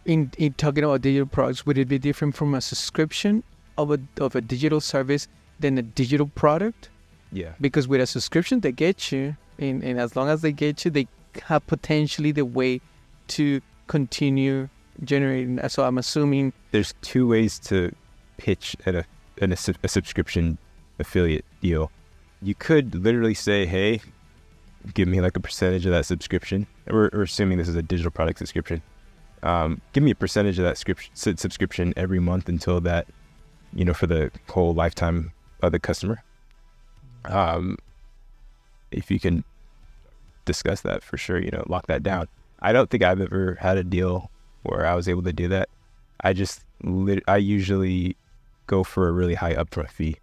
In talking about digital products, would it be different from a subscription of a digital service than a digital product? Yeah. Because with a subscription, they get you, and as long as they get you, they have potentially the way to continue generating. So I'm assuming there's 2 ways to pitch a subscription affiliate deal. You could literally say, hey, give me like a percentage of that subscription. We're assuming this is a digital product subscription. Give me a percentage of that subscription every month until that, for the whole lifetime of the customer. If you can discuss that for sure, lock that down. I don't think I've ever had a deal where I was able to do that. I usually go for a really high upfront fee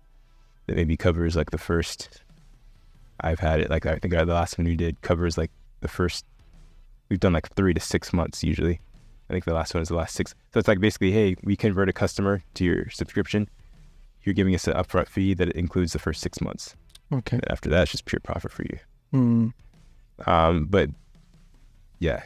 that maybe covers like the first. I've had it like, I think the last one we did covers like the first. We've done like 3 to 6 months usually. I think the last one is the last 6. So it's like basically, hey, we convert a customer to your subscription. You're giving us an upfront fee that includes the first 6 months. Okay. And after that, it's just pure profit for you. But yeah,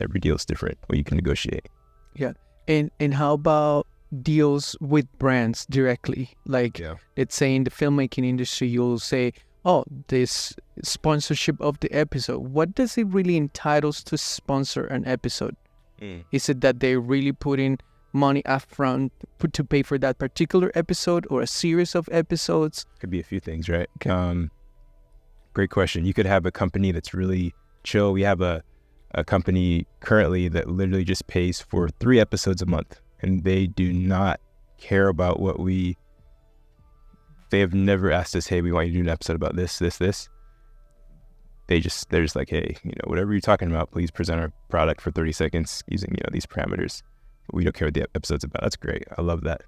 every deal is different. Well, you can negotiate. Yeah. And how about deals with brands directly? Like, let's say in the filmmaking industry, you'll say, oh, this sponsorship of the episode. What does it really entitles to sponsor an episode? Is it that they really put in money upfront to pay for that particular episode or a series of episodes? Could be a few things, right? Okay. Great question. You could have a company that's really chill. We have a company currently that literally just pays for 3 episodes a month, and they do not care about they have never asked us, hey, we want you to do an episode about this. They're just like, hey, whatever you're talking about, please present our product for 30 seconds using, these parameters. But we don't care what the episode's about. That's great. I love that.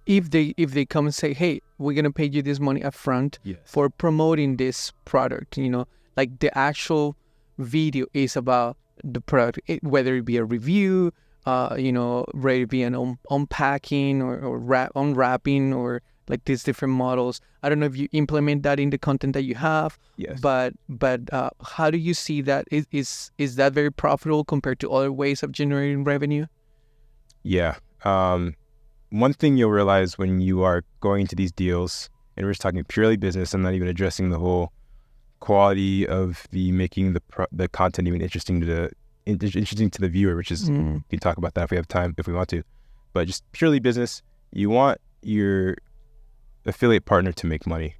If they come and say, hey, we're going to pay you this money up front for promoting this product, like the actual video is about the product, whether it be a review, ready to be an unpacking or unwrapping, or like these different models. I don't know if you implement that in the content that you have. Yes. But how do you see that? Is that very profitable compared to other ways of generating revenue? Yeah. One thing you'll realize when you are going into these deals, and we're just talking purely business, I'm not even addressing the whole quality of making the content even interesting to the viewer, which is, we can talk about that if we have time, if we want to. But just purely business, you want your affiliate partner to make money.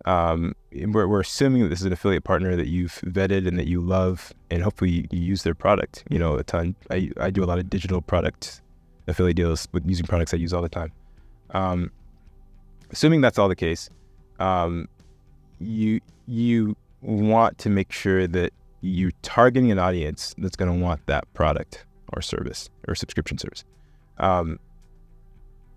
We're assuming that this is an affiliate partner that you've vetted and that you love, and hopefully you use their product, a ton. I do a lot of digital product affiliate deals with using products I use all the time. Assuming that's all the case, you want to make sure that you're targeting an audience that's going to want that product or service or subscription service.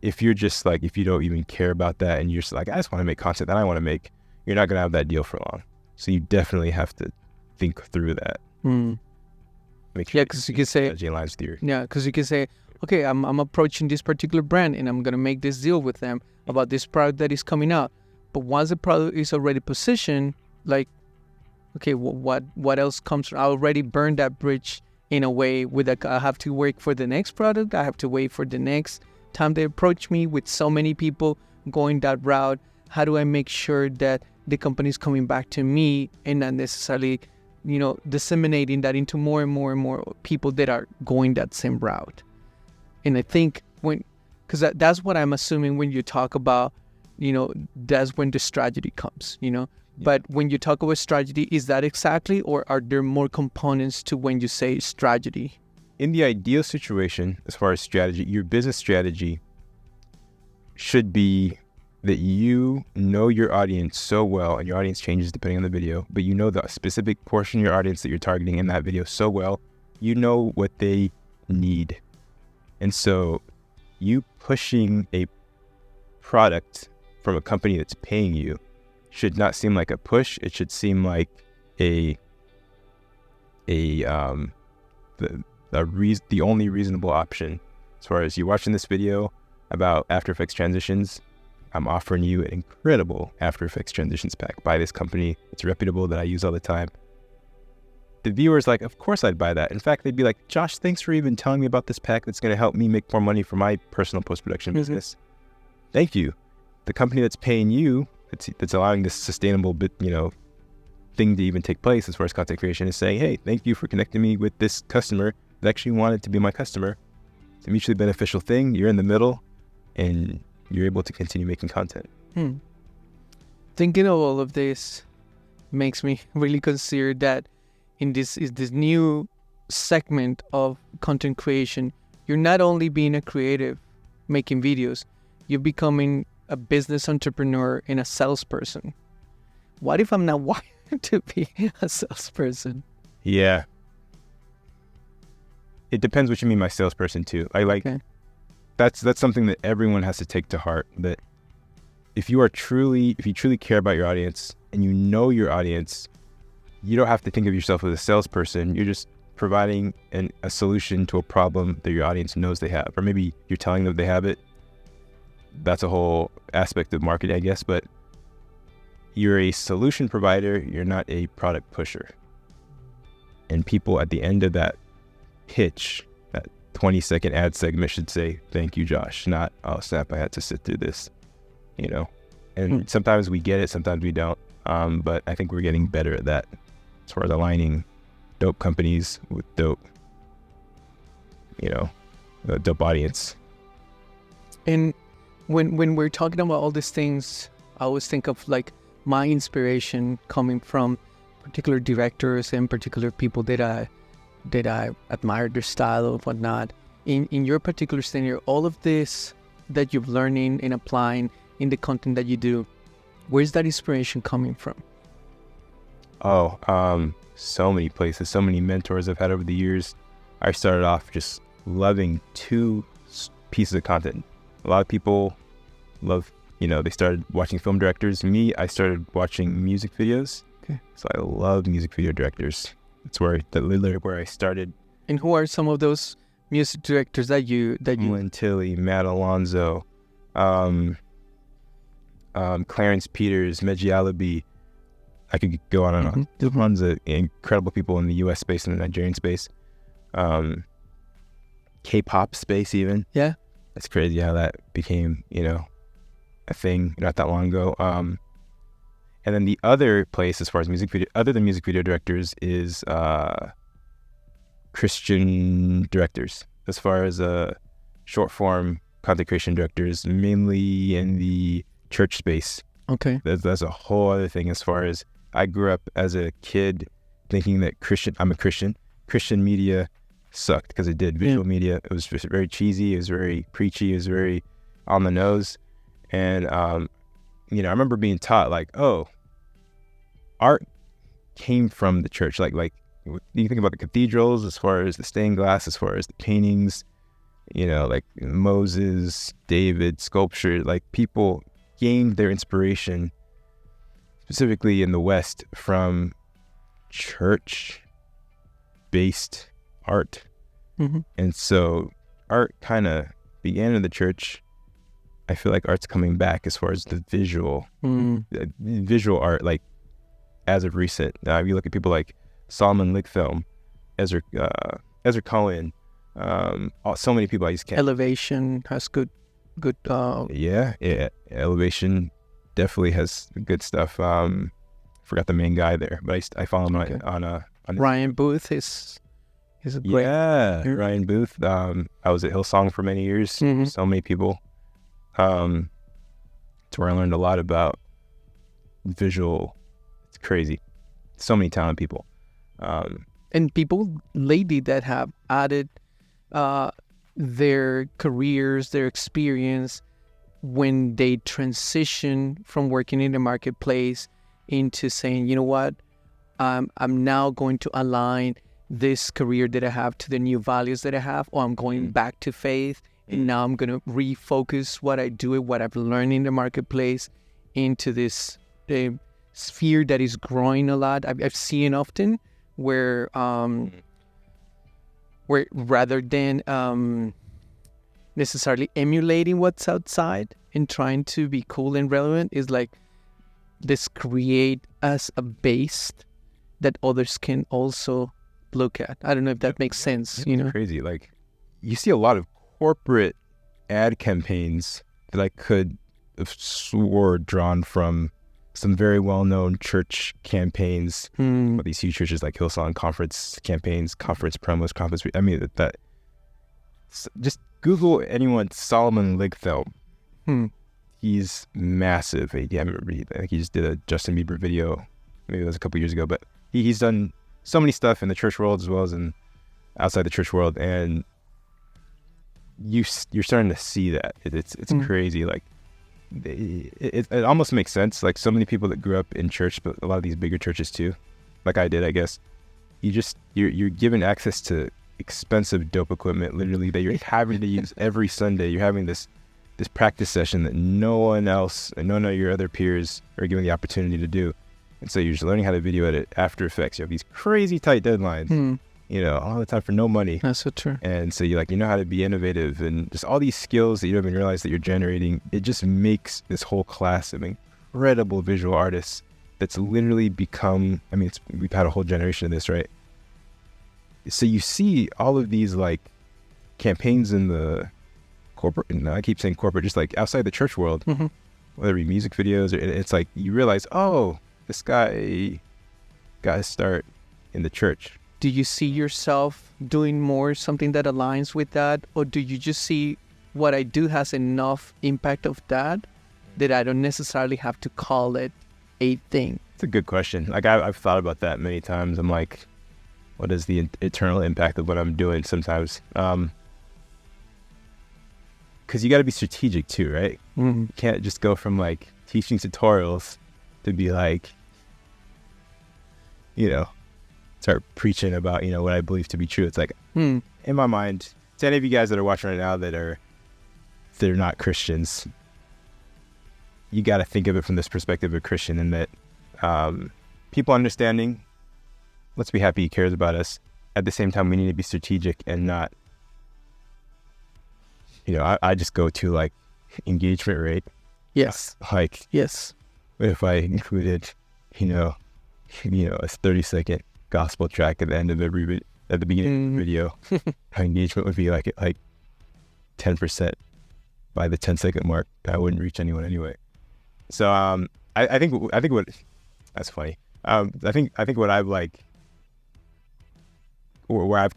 If you're just like, if you don't even care about that and you're just like, I just want to make content that I want to make, you're not going to have that deal for long. So you definitely have to think through that. Make sure because you can say, aligns with your... Yeah, because you can say, okay, I'm approaching this particular brand and I'm going to make this deal with them about this product that is coming out. But once the product is already positioned, like, okay, what else comes? I already burned that bridge in a way with that. I have to wait for the next product. I have to wait for the next time they approach me with so many people going that route. How do I make sure that the company is coming back to me and not necessarily, disseminating that into more and more and more people that are going that same route? And I think because that's what I'm assuming when you talk about, that's when the strategy comes, Yeah. But when you talk about strategy, is that exactly, or are there more components to when you say strategy? In the ideal situation, as far as strategy, your business strategy should be that you know your audience so well, and your audience changes depending on the video, but you know the specific portion of your audience that you're targeting in that video so well, you know what they need. And so you pushing a product from a company that's paying you should not seem like a push. It should seem like the only reasonable option. As far as you watching this video about After Effects transitions, I'm offering you an incredible After Effects transitions pack by this company. It's reputable, that I use all the time. The viewer's like, of course I'd buy that. In fact, they'd be like, Josh, thanks for even telling me about this pack that's going to help me make more money for my personal post-production business. Thank you. The company that's paying you, that's allowing this sustainable thing to even take place as far as content creation, is saying, hey, thank you for connecting me with this customer that actually wanted to be my customer. It's a mutually beneficial thing. You're in the middle and you're able to continue making content. Thinking of all of this makes me really consider that in this new segment of content creation, you're not only being a creative making videos, you're becoming a business entrepreneur and a salesperson. What if I'm not wired to be a salesperson? Yeah. It depends what you mean by salesperson too. Okay. That's something that everyone has to take to heart, that if you truly care about your audience and you know your audience, you don't have to think of yourself as a salesperson. You're just providing a solution to a problem that your audience knows they have, or maybe you're telling them they have it. That's a whole aspect of marketing, I guess, but you're a solution provider. You're not a product pusher. And people at the end of that pitch, that 20-second ad segment, should say, thank you, Josh, not, oh snap, I had to sit through this, And sometimes we get it, sometimes we don't. But I think we're getting better at that, as far as aligning dope companies with dope audience. And when we're talking about all these things, I always think of like my inspiration coming from particular directors and particular people that I admire their style or whatnot. In your particular scenario, all of this that you're learning and applying in the content that you do, where's that inspiration coming from? So many places, so many mentors I've had over the years. I started off just loving two pieces of content. A lot of people love, they started watching film directors. Me, I started watching music videos Okay. So I love music video directors. That's literally where I started. And who are some of those music directors that you Lynn Tilley, Matt Alonzo, Clarence Peters, Meji Alabi. I could go on and on. Tons of incredible people in the U.S. space and the Nigerian space. K-pop space even. Yeah. That's crazy how that became, a thing not that long ago. And then the other place as far as other than music video directors is Christian directors. As far as short form content creation directors, mainly in the church space. Okay. That's a whole other thing. As far as I grew up as a kid thinking that I'm a Christian media sucked because it did. Visual media, it was just very cheesy, it was very preachy, it was very on the nose. And I remember being taught like, oh, art came from the church. Like you think about the cathedrals, as far as the stained glass, as far as the paintings, like Moses, David, sculpture, like people gained their inspiration specifically in the West from church-based art. And so art kind of began in the church. I feel like art's coming back as far as the visual art, like as of recent. If you look at people like Solomon Ligfilm, Ezra Cohen, so many people I just can't. Elevation has good. Yeah. Elevation definitely has good stuff. Forgot the main guy there, but I follow him on Ryan Booth is a great. Yeah, Ryan Booth. I was at Hillsong for many years. So many people. It's where I learned a lot about visual. It's crazy. So many talented people. And people lately that have added their careers, their experience when they transition from working in the marketplace into saying, you know what, I'm now going to align this career that I have to the new values that I have, or I'm going back to faith, and now I'm going to refocus what I do and what I've learned in the marketplace into this sphere that is growing a lot. I've seen often where rather than necessarily emulating what's outside and trying to be cool and relevant, is like this create as a base that others can also look at. I don't know if that makes sense. Crazy. Like you see a lot of corporate ad campaigns that I could have swore drawn from some very well-known church campaigns. These huge churches like Hillsong conference campaigns, conference promos, just Google anyone Solomon Ligfilm. He's massive. I think he just did a Justin Bieber video. Maybe it was a couple years ago, but he's done so many stuff in the church world as well as in outside the church world, and you're starting to see that. It's crazy. Like it almost makes sense. Like so many people that grew up in church, but a lot of these bigger churches too, like I did, I guess. You're given access to expensive dope equipment, literally, that you're having to use every Sunday. You're having this practice session that no one else and none of your other peers are given the opportunity to do. And so you're just learning how to video edit After Effects. You have these crazy tight deadlines, all the time for no money. That's so true. And so you know how to be innovative and just all these skills that you don't even realize that you're generating. It just makes this whole class of incredible visual artists that's literally become, we've had a whole generation of this, right? So you see all of these like campaigns in the corporate, and I keep saying corporate, just like outside the church world, whether it be music videos, or it's like you realize, oh, this guy got his start in the church. Do you see yourself doing more something that aligns with that, or do you just see what I do has enough impact of that I don't necessarily have to call it a thing? It's a good question. Like I've thought about that many times. I'm like, what is the eternal impact of what I'm doing sometimes? Because you got to be strategic too, right? You can't just go from like teaching tutorials to be like, start preaching about, what I believe to be true. It's like, in my mind, to any of you guys that are watching right now they're not Christians, you got to think of it from this perspective of Christian, in that people understanding, let's be happy he cares about us. At the same time, we need to be strategic and not, I just go to like engagement rate. Yes. Like, Yes. if I included, a 30-second gospel track at the end of at the beginning of the video, my engagement would be like 10%. By the 10-second mark, I wouldn't reach anyone anyway. So I think what that's funny. I think what I've like, or where I've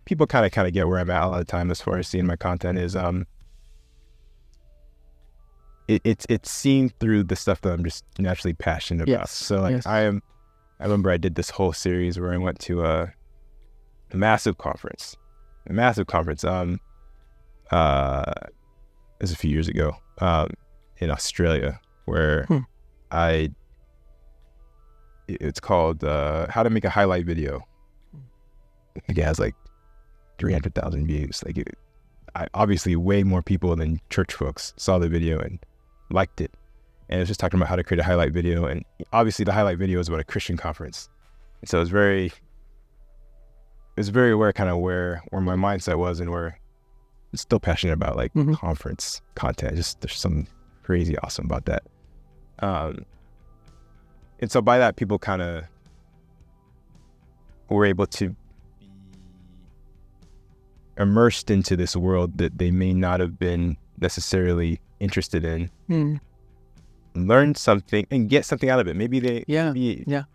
people kind of get where I'm at a lot of the time as far as seeing my content is it's seen through the stuff that I'm just naturally passionate about. So like I remember I did this whole series where I went to a massive conference. It was a few years ago in Australia where it's called How to Make a Highlight Video. It has like 300,000 views. Like obviously way more people than church folks saw the video and liked it. And it was just talking about how to create a highlight video. And obviously the highlight video is about a Christian conference. And so it was very aware kind of where my mindset was and where I'm still passionate about like conference content. Just there's something crazy awesome about that. And so by that, people kind of were able to be immersed into this world that they may not have been necessarily interested in. Learn something and get something out of it. Maybe they,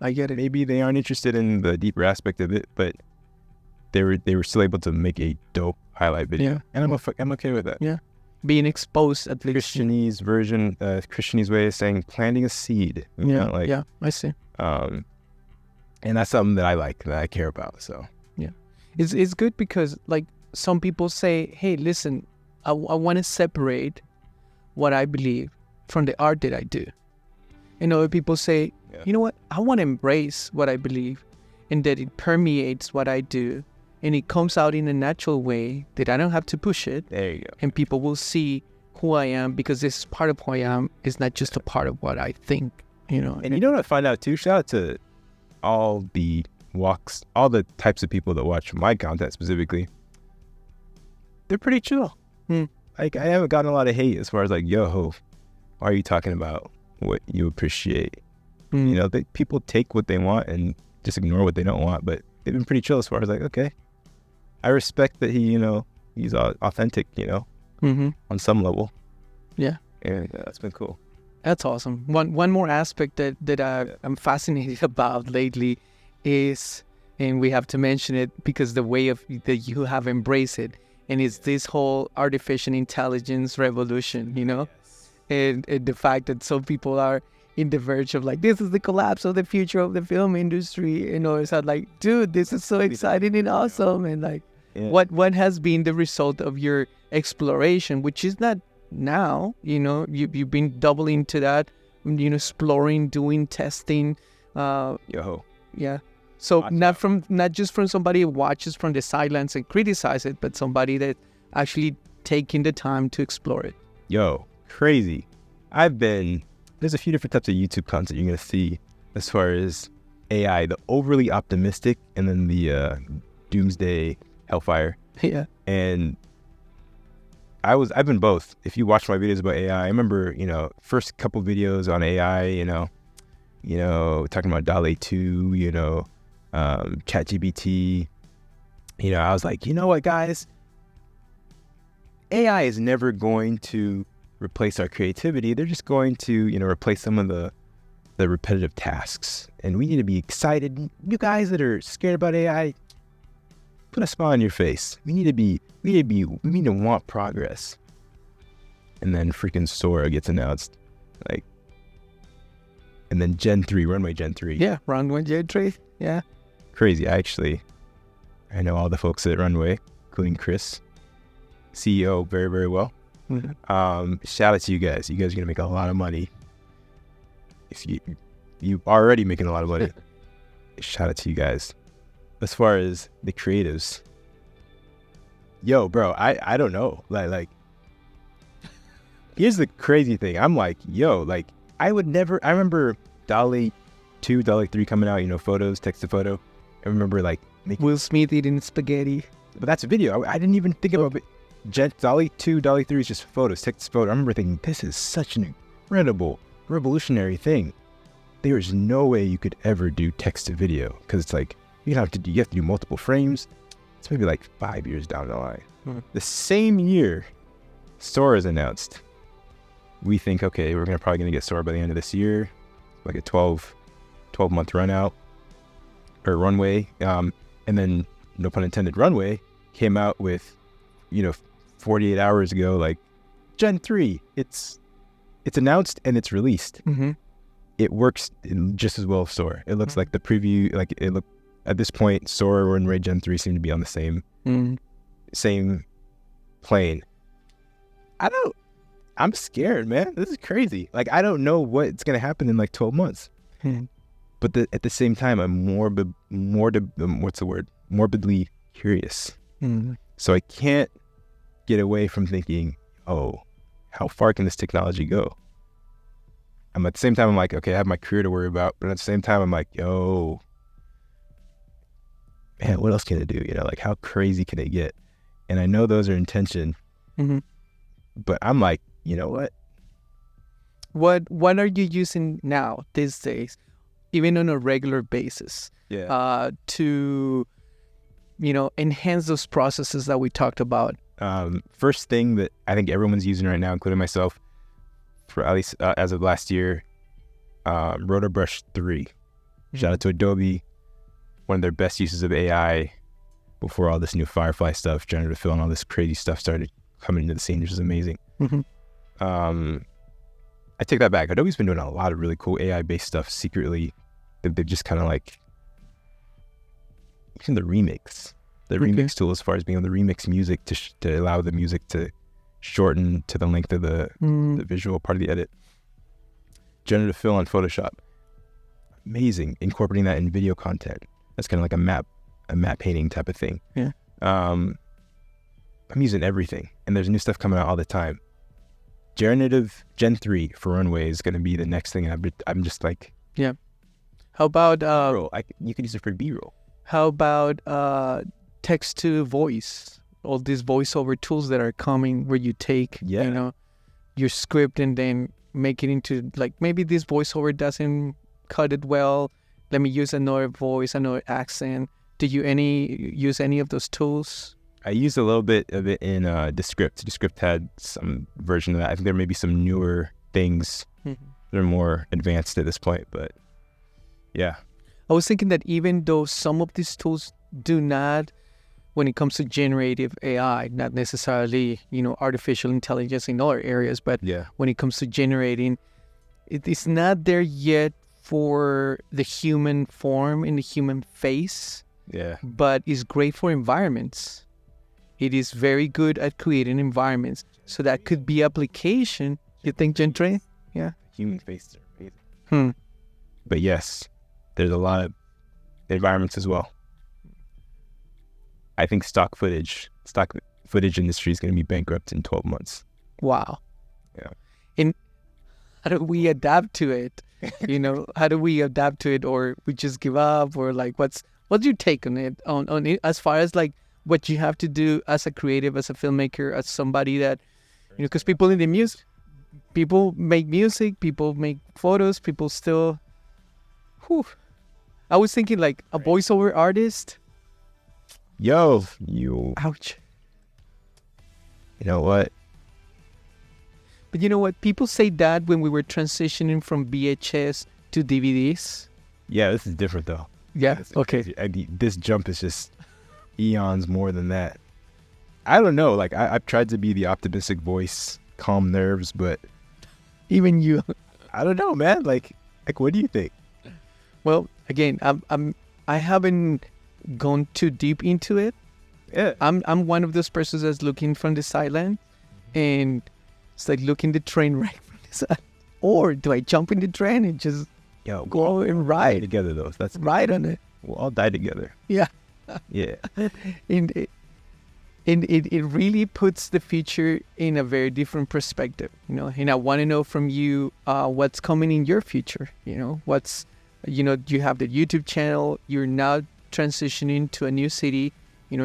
I get it. Maybe they aren't interested in the deeper aspect of it, but they were still able to make a dope highlight video, and I'm okay with that. Yeah, being exposed at least. Christianese way of saying planting a seed. I see. And that's something that I like, that I care about. So it's good because like some people say, hey, listen, I want to separate what I believe from the art that I do. And other people say, you know what, I want to embrace what I believe and that it permeates what I do. And it comes out in a natural way that I don't have to push it. There you go. And people will see who I am because this is part of who I am. It's not just a part of what I think, And you know what I find out too? Shout out to all the types of people that watch my content specifically. They're pretty chill. Like I haven't gotten a lot of hate as far as like, yo, why are you talking about what you appreciate? People take what they want and just ignore what they don't want, but they've been pretty chill as far as like, okay, I respect that he's authentic, on some level. Yeah. And that's been cool. That's awesome. One more aspect that I'm fascinated about lately is, and we have to mention it because the way that you have embraced it, and it's this whole artificial intelligence revolution, and the fact that some people are in the verge of like, this is the collapse of the future of the film industry, it's like, dude, this is so exciting and awesome. And like, what has been the result of your exploration, which is not now, you've been doubling to that, exploring, doing testing. Yeah. So awesome. not just from somebody who watches from the sidelines and criticize it, but somebody that actually taking the time to explore it. Crazy. There's a few different types of YouTube content you're going to see as far as AI, the overly optimistic and then the doomsday hellfire. Yeah. And I've been both. If you watch my videos about AI, I remember, first couple videos on AI, talking about DALL-E 2, ChatGPT, I was like, you know what, guys? AI is never going to replace our creativity. They're just going to, replace some of the repetitive tasks. And we need to be excited. You guys that are scared about AI, put a smile on your face. We need to want progress. And then freaking Sora gets announced. Like, and then Runway Gen 3. Yeah, Runway Gen 3. Yeah. Crazy. I know all the folks at Runway, including Chris, CEO, very, very well. Shout out to you guys. You guys are gonna make a lot of money. If you already making a lot of money. Shout out to you guys. As far as the creatives, bro, I don't know. Like here's the crazy thing. I'm like, I would never. I remember DALL-E 2, DALL-E 3 coming out, photos, text to photo. I remember like making... Will Smith eating spaghetti. But that's a video. I didn't even think about it. DALL-E 2, DALL-E 3 is just photos, text to photo. I remember thinking, this is such an incredible, revolutionary thing. There is no way you could ever do text to video, because it's like, you have to do multiple frames. It's maybe like 5 years down the line. The same year, Sora is announced. We think, okay, we're probably going to get Sora by the end of this year, like a 12-month run out or runway. And then, no pun intended, runway came out with, 48 hours ago, like Gen 3. It's announced and it's released. It works just as well as Sora. It looks like the preview, like it looked at this point, Sora and Ray Gen 3 seem to be on the same plane. I'm scared, man. This is crazy. Like, I don't know what's going to happen in like 12 months. But at the same time, I'm morbidly curious. So I can't get away from thinking, oh, how far can this technology go? At the same time, I'm like, okay, I have my career to worry about. But at the same time, I'm like, yo, man, what else can it do? Like, how crazy can it get? And I know those are intention. But I'm like, you know what? What are you using now these days, even on a regular basis, to enhance those processes that we talked about? First thing that I think everyone's using right now, including myself, for at least as of last year, Rotobrush 3. Shout out to Adobe, one of their best uses of AI before all this new Firefly stuff, generative fill, and all this crazy stuff started coming into the scene, which is amazing. I take that back. Adobe's been doing a lot of really cool AI-based stuff secretly. They've just kind of like, even the remix tool, as far as being able to remix music to allow the music to shorten to the length of the visual part of the edit. Generative fill on Photoshop, amazing. Incorporating that in video content, that's kind of like a map painting type of thing. I'm using everything, and there's new stuff coming out all the time. Generative Gen 3 for runway is going to be the next thing. I'm just like, how about B-roll. You can use it for B-roll. How about text to voice? All these voiceover tools that are coming, where you take your script and then make it into, like, maybe this voiceover doesn't cut it well. Let me use another voice, another accent. Do you use any of those tools? I used a little bit of it in Descript. Descript had some version of that. I think there may be some newer things that are more advanced at this point, but yeah. I was thinking that even though some of these tools do not, when it comes to generative AI, not necessarily, artificial intelligence in other areas, but when it comes to generating, it is not there yet for the human form in the human face, but is great for environments. It is very good at creating environments. So that could be application. You think, Gen 3? Yeah. Human faces are amazing. But yes, there's a lot of environments as well. I think stock footage industry is going to be bankrupt in 12 months. Wow. Yeah. And how do we adapt to it? How do we adapt to it, or we just give up, or like, what's your take on it? On it, as far as like what you have to do as a creative, as a filmmaker, as somebody that, because people in the music, people make music, people make photos, people still, I was thinking like a voiceover artist. Ouch. You know what? But you know what? People say that when we were transitioning from VHS to DVDs. Yeah, this is different though. Yeah, okay. This jump is just eons more than that. I don't know. Like, I've tried to be the optimistic voice, calm nerves, but even you, I don't know, man. Like, what do you think? Well, again, I haven't gone too deep into it. Yeah, I'm one of those persons that's looking from the sideline, and it's like looking the train right from the side. Or do I jump in the train and just go and ride together? That's ride on it. We'll all die together. Yeah. Yeah. And it really puts the future in a very different perspective, And I want to know from you what's coming in your future. You have the YouTube channel. You're now transitioning to a new city,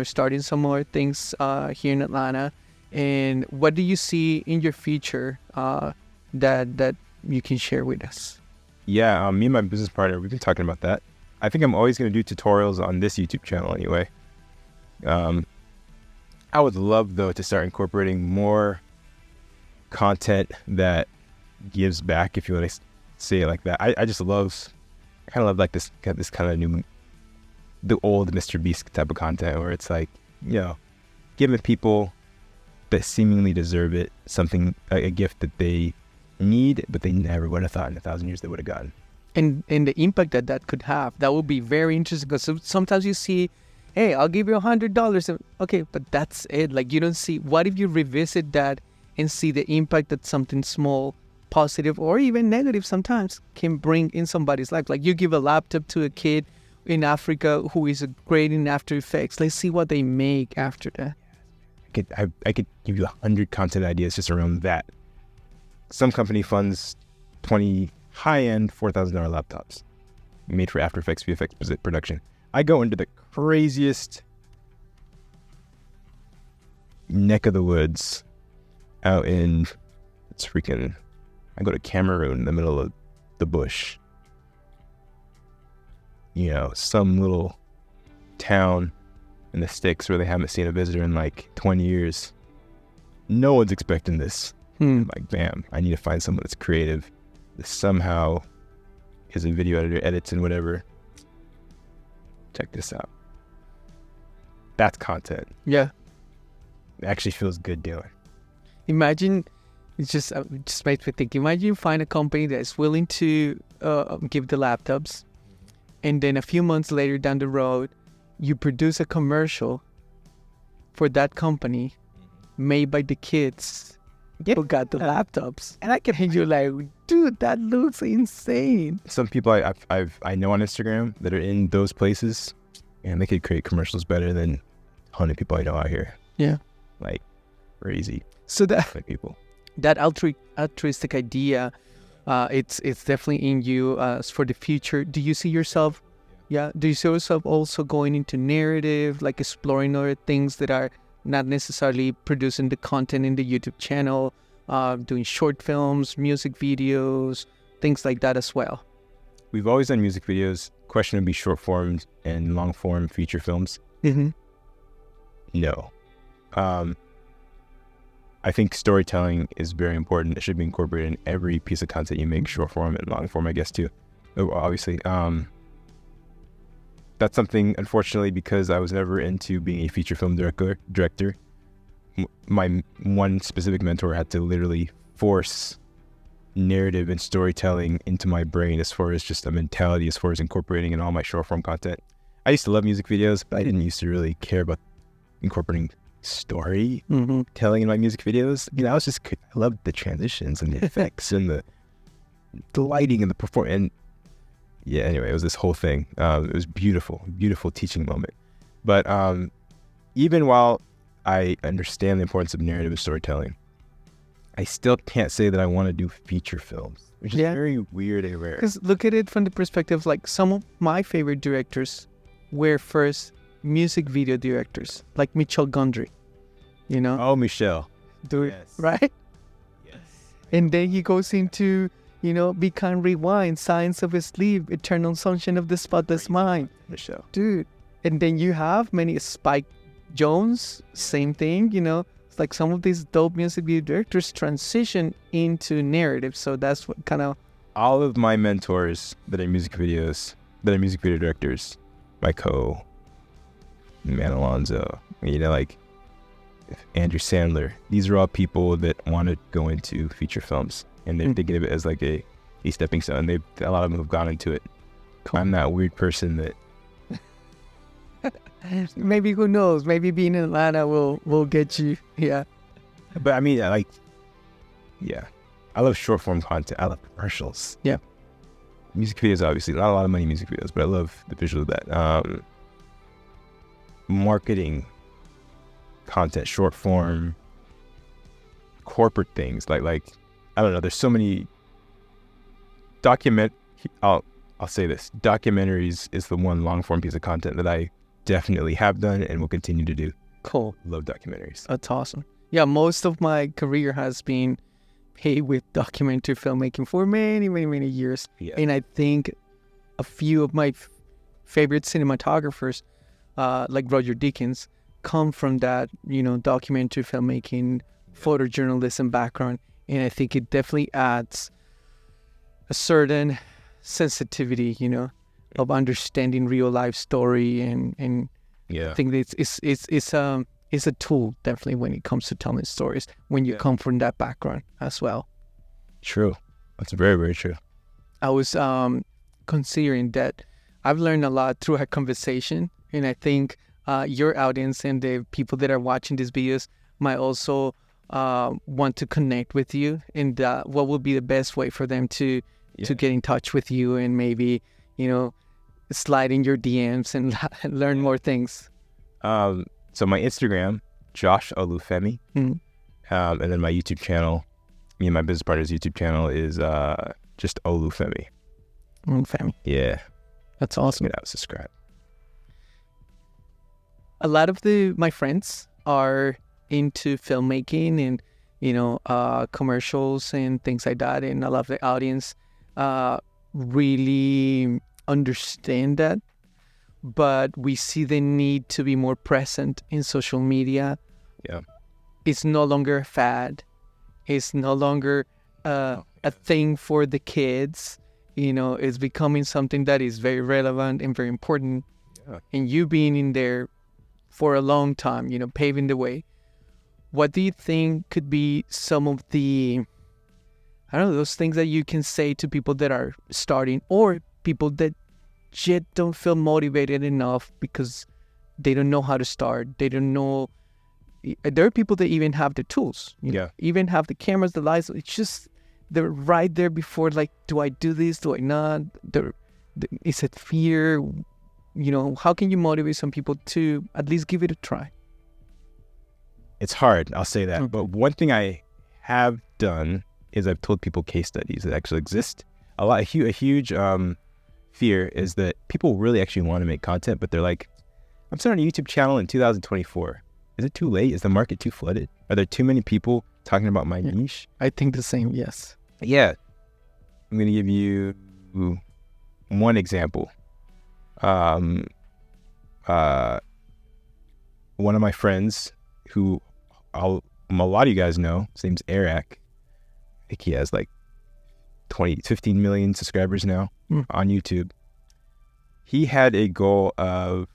starting some more things here in Atlanta. And what do you see in your future that you can share with us? Yeah, me and my business partner, we've been talking about that. I think I'm always going to do tutorials on this YouTube channel anyway. I would love, though, to start incorporating more content that gives back, if you want to say it like that. I kind of love like this kind of new, the old Mr. Beast type of content where it's like, giving people that seemingly deserve it something, a gift that they need, but they never would have thought in 1,000 years they would have gotten. And the impact that could have, that would be very interesting, because sometimes you see, hey, I'll give you $100. Okay, but that's it. Like, you don't see, what if you revisit that and see the impact that something small, positive, or even negative sometimes can bring in somebody's life. Like, you give a laptop to a kid in Africa who is great in After Effects. Let's see what they make after that. I could give you 100 content ideas just around that. Some company funds 20 high-end $4,000 laptops made for After Effects VFX production. I go into the craziest neck of the woods out in, I go to Cameroon in the middle of the bush. Some little town in the sticks where they haven't seen a visitor in like 20 years. No one's expecting this. I'm like, bam, I need to find someone that's creative, that somehow is a video editor, edits and whatever. Check this out. That's content. Yeah. It actually feels good doing. Imagine, it just makes me think, imagine you find a company that's willing to give the laptops, and then a few months later down the road, you produce a commercial for that company made by the kids who got the laptops. And you're like, dude, that looks insane. Some people I know on Instagram that are in those places, and they could create commercials better than 100 people I know out here. Yeah. Like, crazy. So like people. That altruistic idea, it's definitely in you for the future. Do you see yourself? Yeah. Do you see yourself also going into narrative, like exploring other things that are not necessarily producing the content in the YouTube channel, doing short films, music videos, things like that as well? We've always done music videos. Question would be short form and long form feature films. Mm-hmm. No. I think storytelling is very important. It should be incorporated in every piece of content you make, short form and long form, I guess, too. Obviously. That's something, unfortunately, because I was never into being a feature film director. My one specific mentor had to literally force narrative and storytelling into my brain as far as just a mentality, as far as incorporating in all my short form content. I used to love music videos, but I didn't used to really care about incorporating storytelling in my music videos. I loved the transitions and the effects and the lighting and the performance. And yeah, anyway, it was this whole thing. It was beautiful teaching moment. But even while I understand the importance of narrative and storytelling, I still can't say that I want to do feature films, which is very weird and rare. Because look at it from the perspective, like some of my favorite directors were first music video directors, like Michel Gondry, Oh, Michel. Yes. Right? Yes. And then he goes into, Be Kind, Rewind, Science of Sleep, Eternal Sunshine of the Spotless Mind. Michel. Dude. And then you have many Spike Jones, same thing, It's like some of these dope music video directors transition into narrative. So that's what kind of... All of my mentors that are music video directors, my Man Alonzo, Andrew Sandler, these are all people that want to go into feature films, and they're thinking of it as like a stepping stone. A lot of them have gone into it. Cool. I'm that weird person that... Maybe, who knows? Maybe being in Atlanta will get you. Yeah. But I mean, I love short form content. I love commercials. Yeah. Music videos, obviously, not a lot of money in music videos, but I love the visual of that. Marketing content, short form, corporate things like I don't know. There's so many I'll say this: documentaries is the one long form piece of content that I definitely have done and will continue to do. Cool. Love documentaries. That's awesome. Yeah, most of my career has been paid with documentary filmmaking for many, many, many years. Yeah. And I think a few of my favorite cinematographers, like Roger Deakins, come from that, documentary filmmaking, photojournalism background. And I think it definitely adds a certain sensitivity, of understanding real life story. And I think it's a tool definitely when it comes to telling stories when you come from that background as well. True. That's very, very true. I was considering that I've learned a lot through our conversation, and I think your audience and the people that are watching these videos might also want to connect with you, and what would be the best way for them to get in touch with you and maybe, slide in your DMs and learn more things. So my Instagram, Josh Olufemii, and then my YouTube channel, me and my business partner's YouTube channel is just Olufemii. Olufemii. Yeah. That's awesome. Get out, subscribe. A lot of my friends are into filmmaking and, commercials and things like that. And a lot of the audience really understand that. But we see the need to be more present in social media. Yeah. It's no longer a fad. It's no longer a thing for the kids. It's becoming something that is very relevant and very important. Yeah. And you being in there for a long time, paving the way. What do you think could be some of the, those things that you can say to people that are starting or people that yet don't feel motivated enough because they don't know how to start. They don't know. There are people that even have the tools, even have the cameras, the lights. It's just, they're right there before, like, do I do this? Do I not? Is it fear? How can you motivate some people to at least give it a try? It's hard, I'll say that. Okay. But one thing I have done is I've told people case studies that actually exist. A huge fear is that people really actually want to make content, but they're like, I'm starting a YouTube channel in 2024. Is it too late? Is the market too flooded? Are there too many people talking about my niche? I think the same, yes. Yeah. I'm going to give you one example. One of my friends who a lot of you guys know, his name's Eric. I think he has like 15 million subscribers now on YouTube. He had a goal of,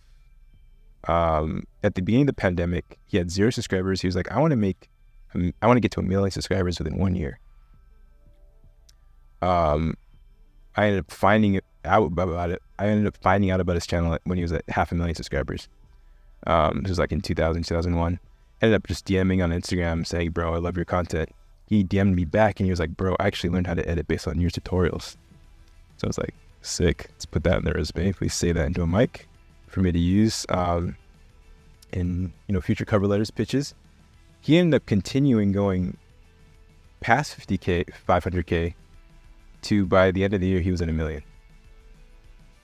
at the beginning of the pandemic, he had 0 subscribers. He was like, I want to get to 1 million subscribers within 1 year. I ended up finding out about it. I ended up finding out about his channel when he was at 500,000 subscribers. This was like in 2001. Ended up just DMing on Instagram saying, bro, I love your content. He DM'd me back and he was like, bro, I actually learned how to edit based on your tutorials. So I was like, sick. Let's put that in the resume. Please say that into a mic for me to use in future cover letters, pitches. He ended up continuing going past 50K, 500K to, by the end of the year, he was at 1 million.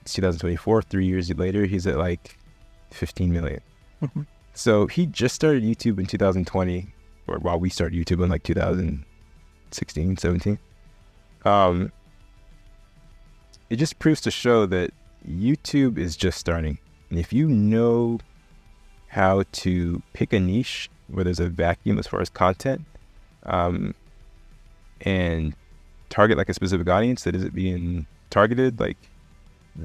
It's 2024, 3 years later, he's at like 15 million. Mm-hmm. So he just started YouTube in 2020, or while we started YouTube in like 2016, 17. It just proves to show that YouTube is just starting. And if you know how to pick a niche where there's a vacuum as far as content, and target like a specific audience that isn't being targeted, like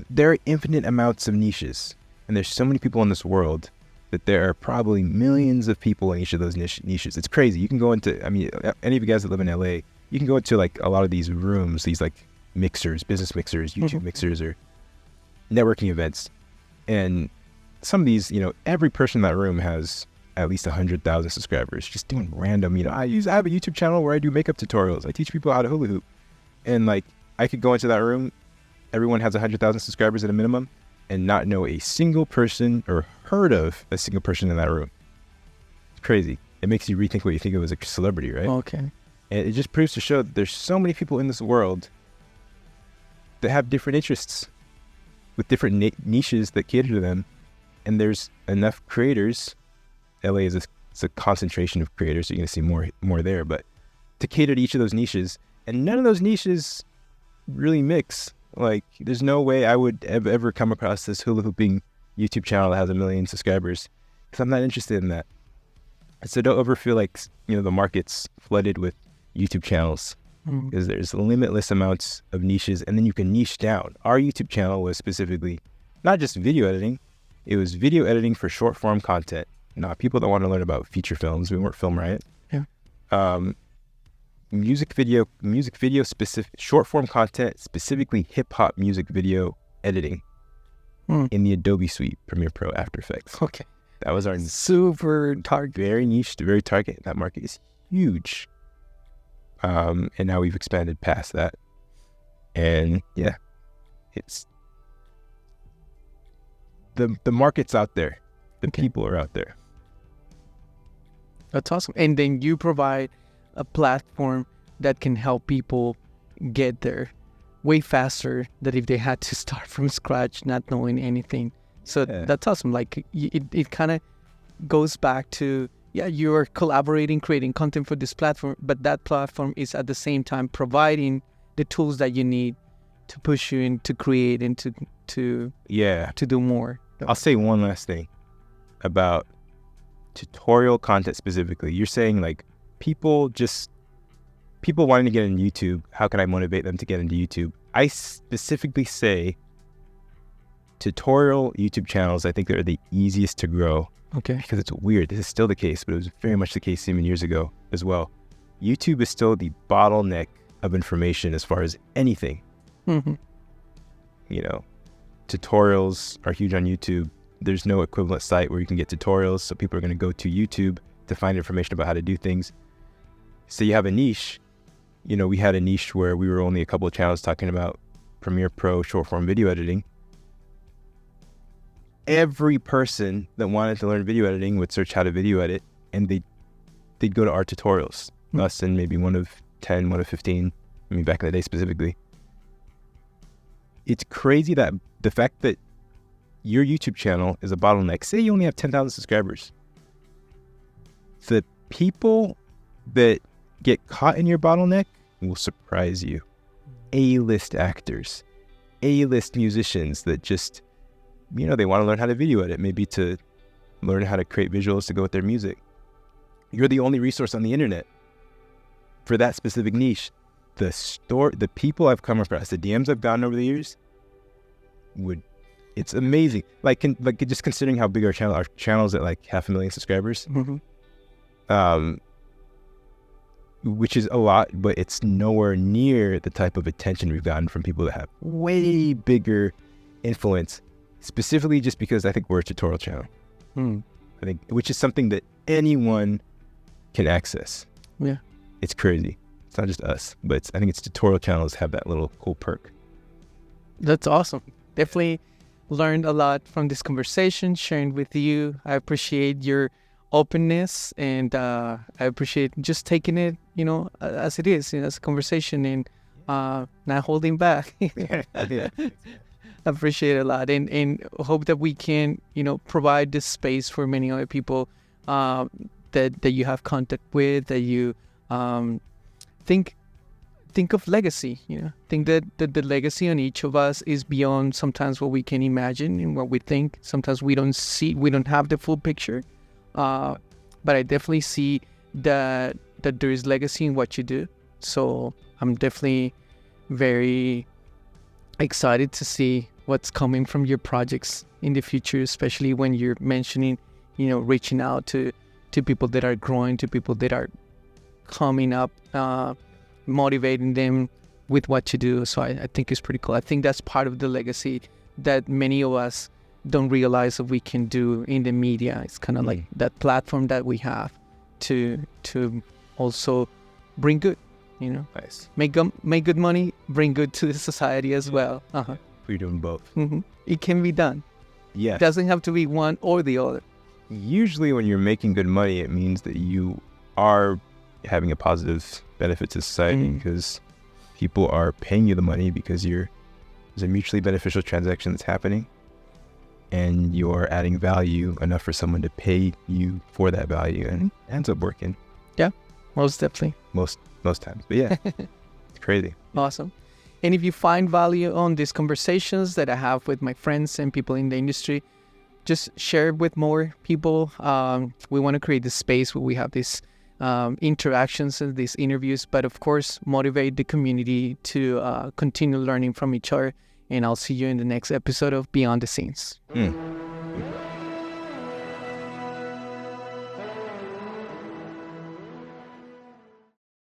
there are infinite amounts of niches. And there's so many people in this world that there are probably millions of people in each of those niches. It's crazy. You can go into, any of you guys that live in LA, you can go into like a lot of these rooms, these like mixers, business mixers, YouTube mixers, or networking events. And some of these, every person in that room has at least 100,000 subscribers, just doing random, I have a YouTube channel where I do makeup tutorials. I teach people how to hula hoop. And like, I could go into that room, everyone has 100,000 subscribers at a minimum, and not know a single person or heard of a single person in that room. It's crazy. It makes you rethink what you think of as a celebrity, right? Okay. And it just proves to show that there's so many people in this world that have different interests with different niches that cater to them. And there's enough creators. LA is it's a concentration of creators, so you're going to see more there, but to cater to each of those niches. And none of those niches really mix. Like, there's no way I would ever come across this hula hooping YouTube channel that has 1 million subscribers, because I'm not interested in that. So don't ever feel like, the market's flooded with YouTube channels, because there's limitless amounts of niches, and then you can niche down. Our YouTube channel was specifically not just video editing, it was video editing for short form content. Now, people that want to learn about feature films, we weren't Film Riot. Yeah. Music video specific, short form content, specifically hip hop music video editing in the Adobe Suite, Premiere Pro, After Effects. Okay. That was our super target. Very niche, very target. That market is huge. And now we've expanded past that. And yeah, it's the market's out there. The people are out there. That's awesome. And then you provide a platform that can help people get there way faster than if they had to start from scratch, not knowing anything. So that's awesome. Like, it kind of goes back to, you're collaborating, creating content for this platform, but that platform is at the same time providing the tools that you need to push you and to create and to do more. I'll say one last thing about tutorial content specifically. You're saying, like, people wanting to get into YouTube, how can I motivate them to get into YouTube? I specifically say tutorial YouTube channels, I think they're the easiest to grow. Okay. Because it's weird. This is still the case, but it was very much the case even years ago as well. YouTube is still the bottleneck of information as far as anything. Tutorials are huge on YouTube. There's no equivalent site where you can get tutorials, so people are going to go to YouTube to find information about how to do things. So you have a niche. We had a niche where we were only a couple of channels talking about Premiere Pro short form video editing. Every person that wanted to learn video editing would search how to video edit, and they'd go to our tutorials. Us and maybe one of 10, one of 15. Back in the day specifically. It's crazy that the fact that your YouTube channel is a bottleneck. Say you only have 10,000 subscribers. The people that get caught in your bottleneck will surprise you. A-list actors, A-list musicians that just, they want to learn how to video edit, maybe to learn how to create visuals to go with their music. You're the only resource on the internet for that specific niche. The people I've come across, the DMs I've gotten over the years, it's amazing. Like just considering how big our channel's at like 500,000 subscribers, which is a lot, but it's nowhere near the type of attention we've gotten from people that have way bigger influence, specifically just because I think we're a tutorial channel. I think, which is something that anyone can access. Yeah. It's crazy. It's not just us, but I think it's tutorial channels have that little cool perk. That's awesome. Definitely learned a lot from this conversation, sharing with you. I appreciate your openness, and I appreciate just taking it, as it is, as a conversation, and not holding back. I appreciate it a lot, and hope that we can, provide this space for many other people that you have contact with, that you think of legacy. Think that the legacy on each of us is beyond sometimes what we can imagine and what we think. Sometimes we don't have the full picture, but I definitely see that there is legacy in what you do. So I'm definitely very excited to see what's coming from your projects in the future, especially when you're mentioning, reaching out to people that are growing, to people that are coming up, motivating them with what you do. So I think it's pretty cool. I think that's part of the legacy that many of us don't realize that we can do in the media. It's kind of like that platform that we have to also bring good, Nice. Make good money, bring good to the society as well. We're doing both. It can be done. Yes. It doesn't have to be one or the other. Usually when you're making good money, it means that you are having a positive benefit to society, because people are paying you the money because you're there's a mutually beneficial transaction that's happening, and you're adding value enough for someone to pay you for that value, and it ends up working. Yeah, most definitely. Most times. But yeah, it's crazy. Awesome. And if you find value on these conversations that I have with my friends and people in the industry, just share it with more people. We want to create this space where we have these interactions and these interviews, but of course, motivate the community to continue learning from each other. And I'll see you in the next episode of Beyond the Scenes.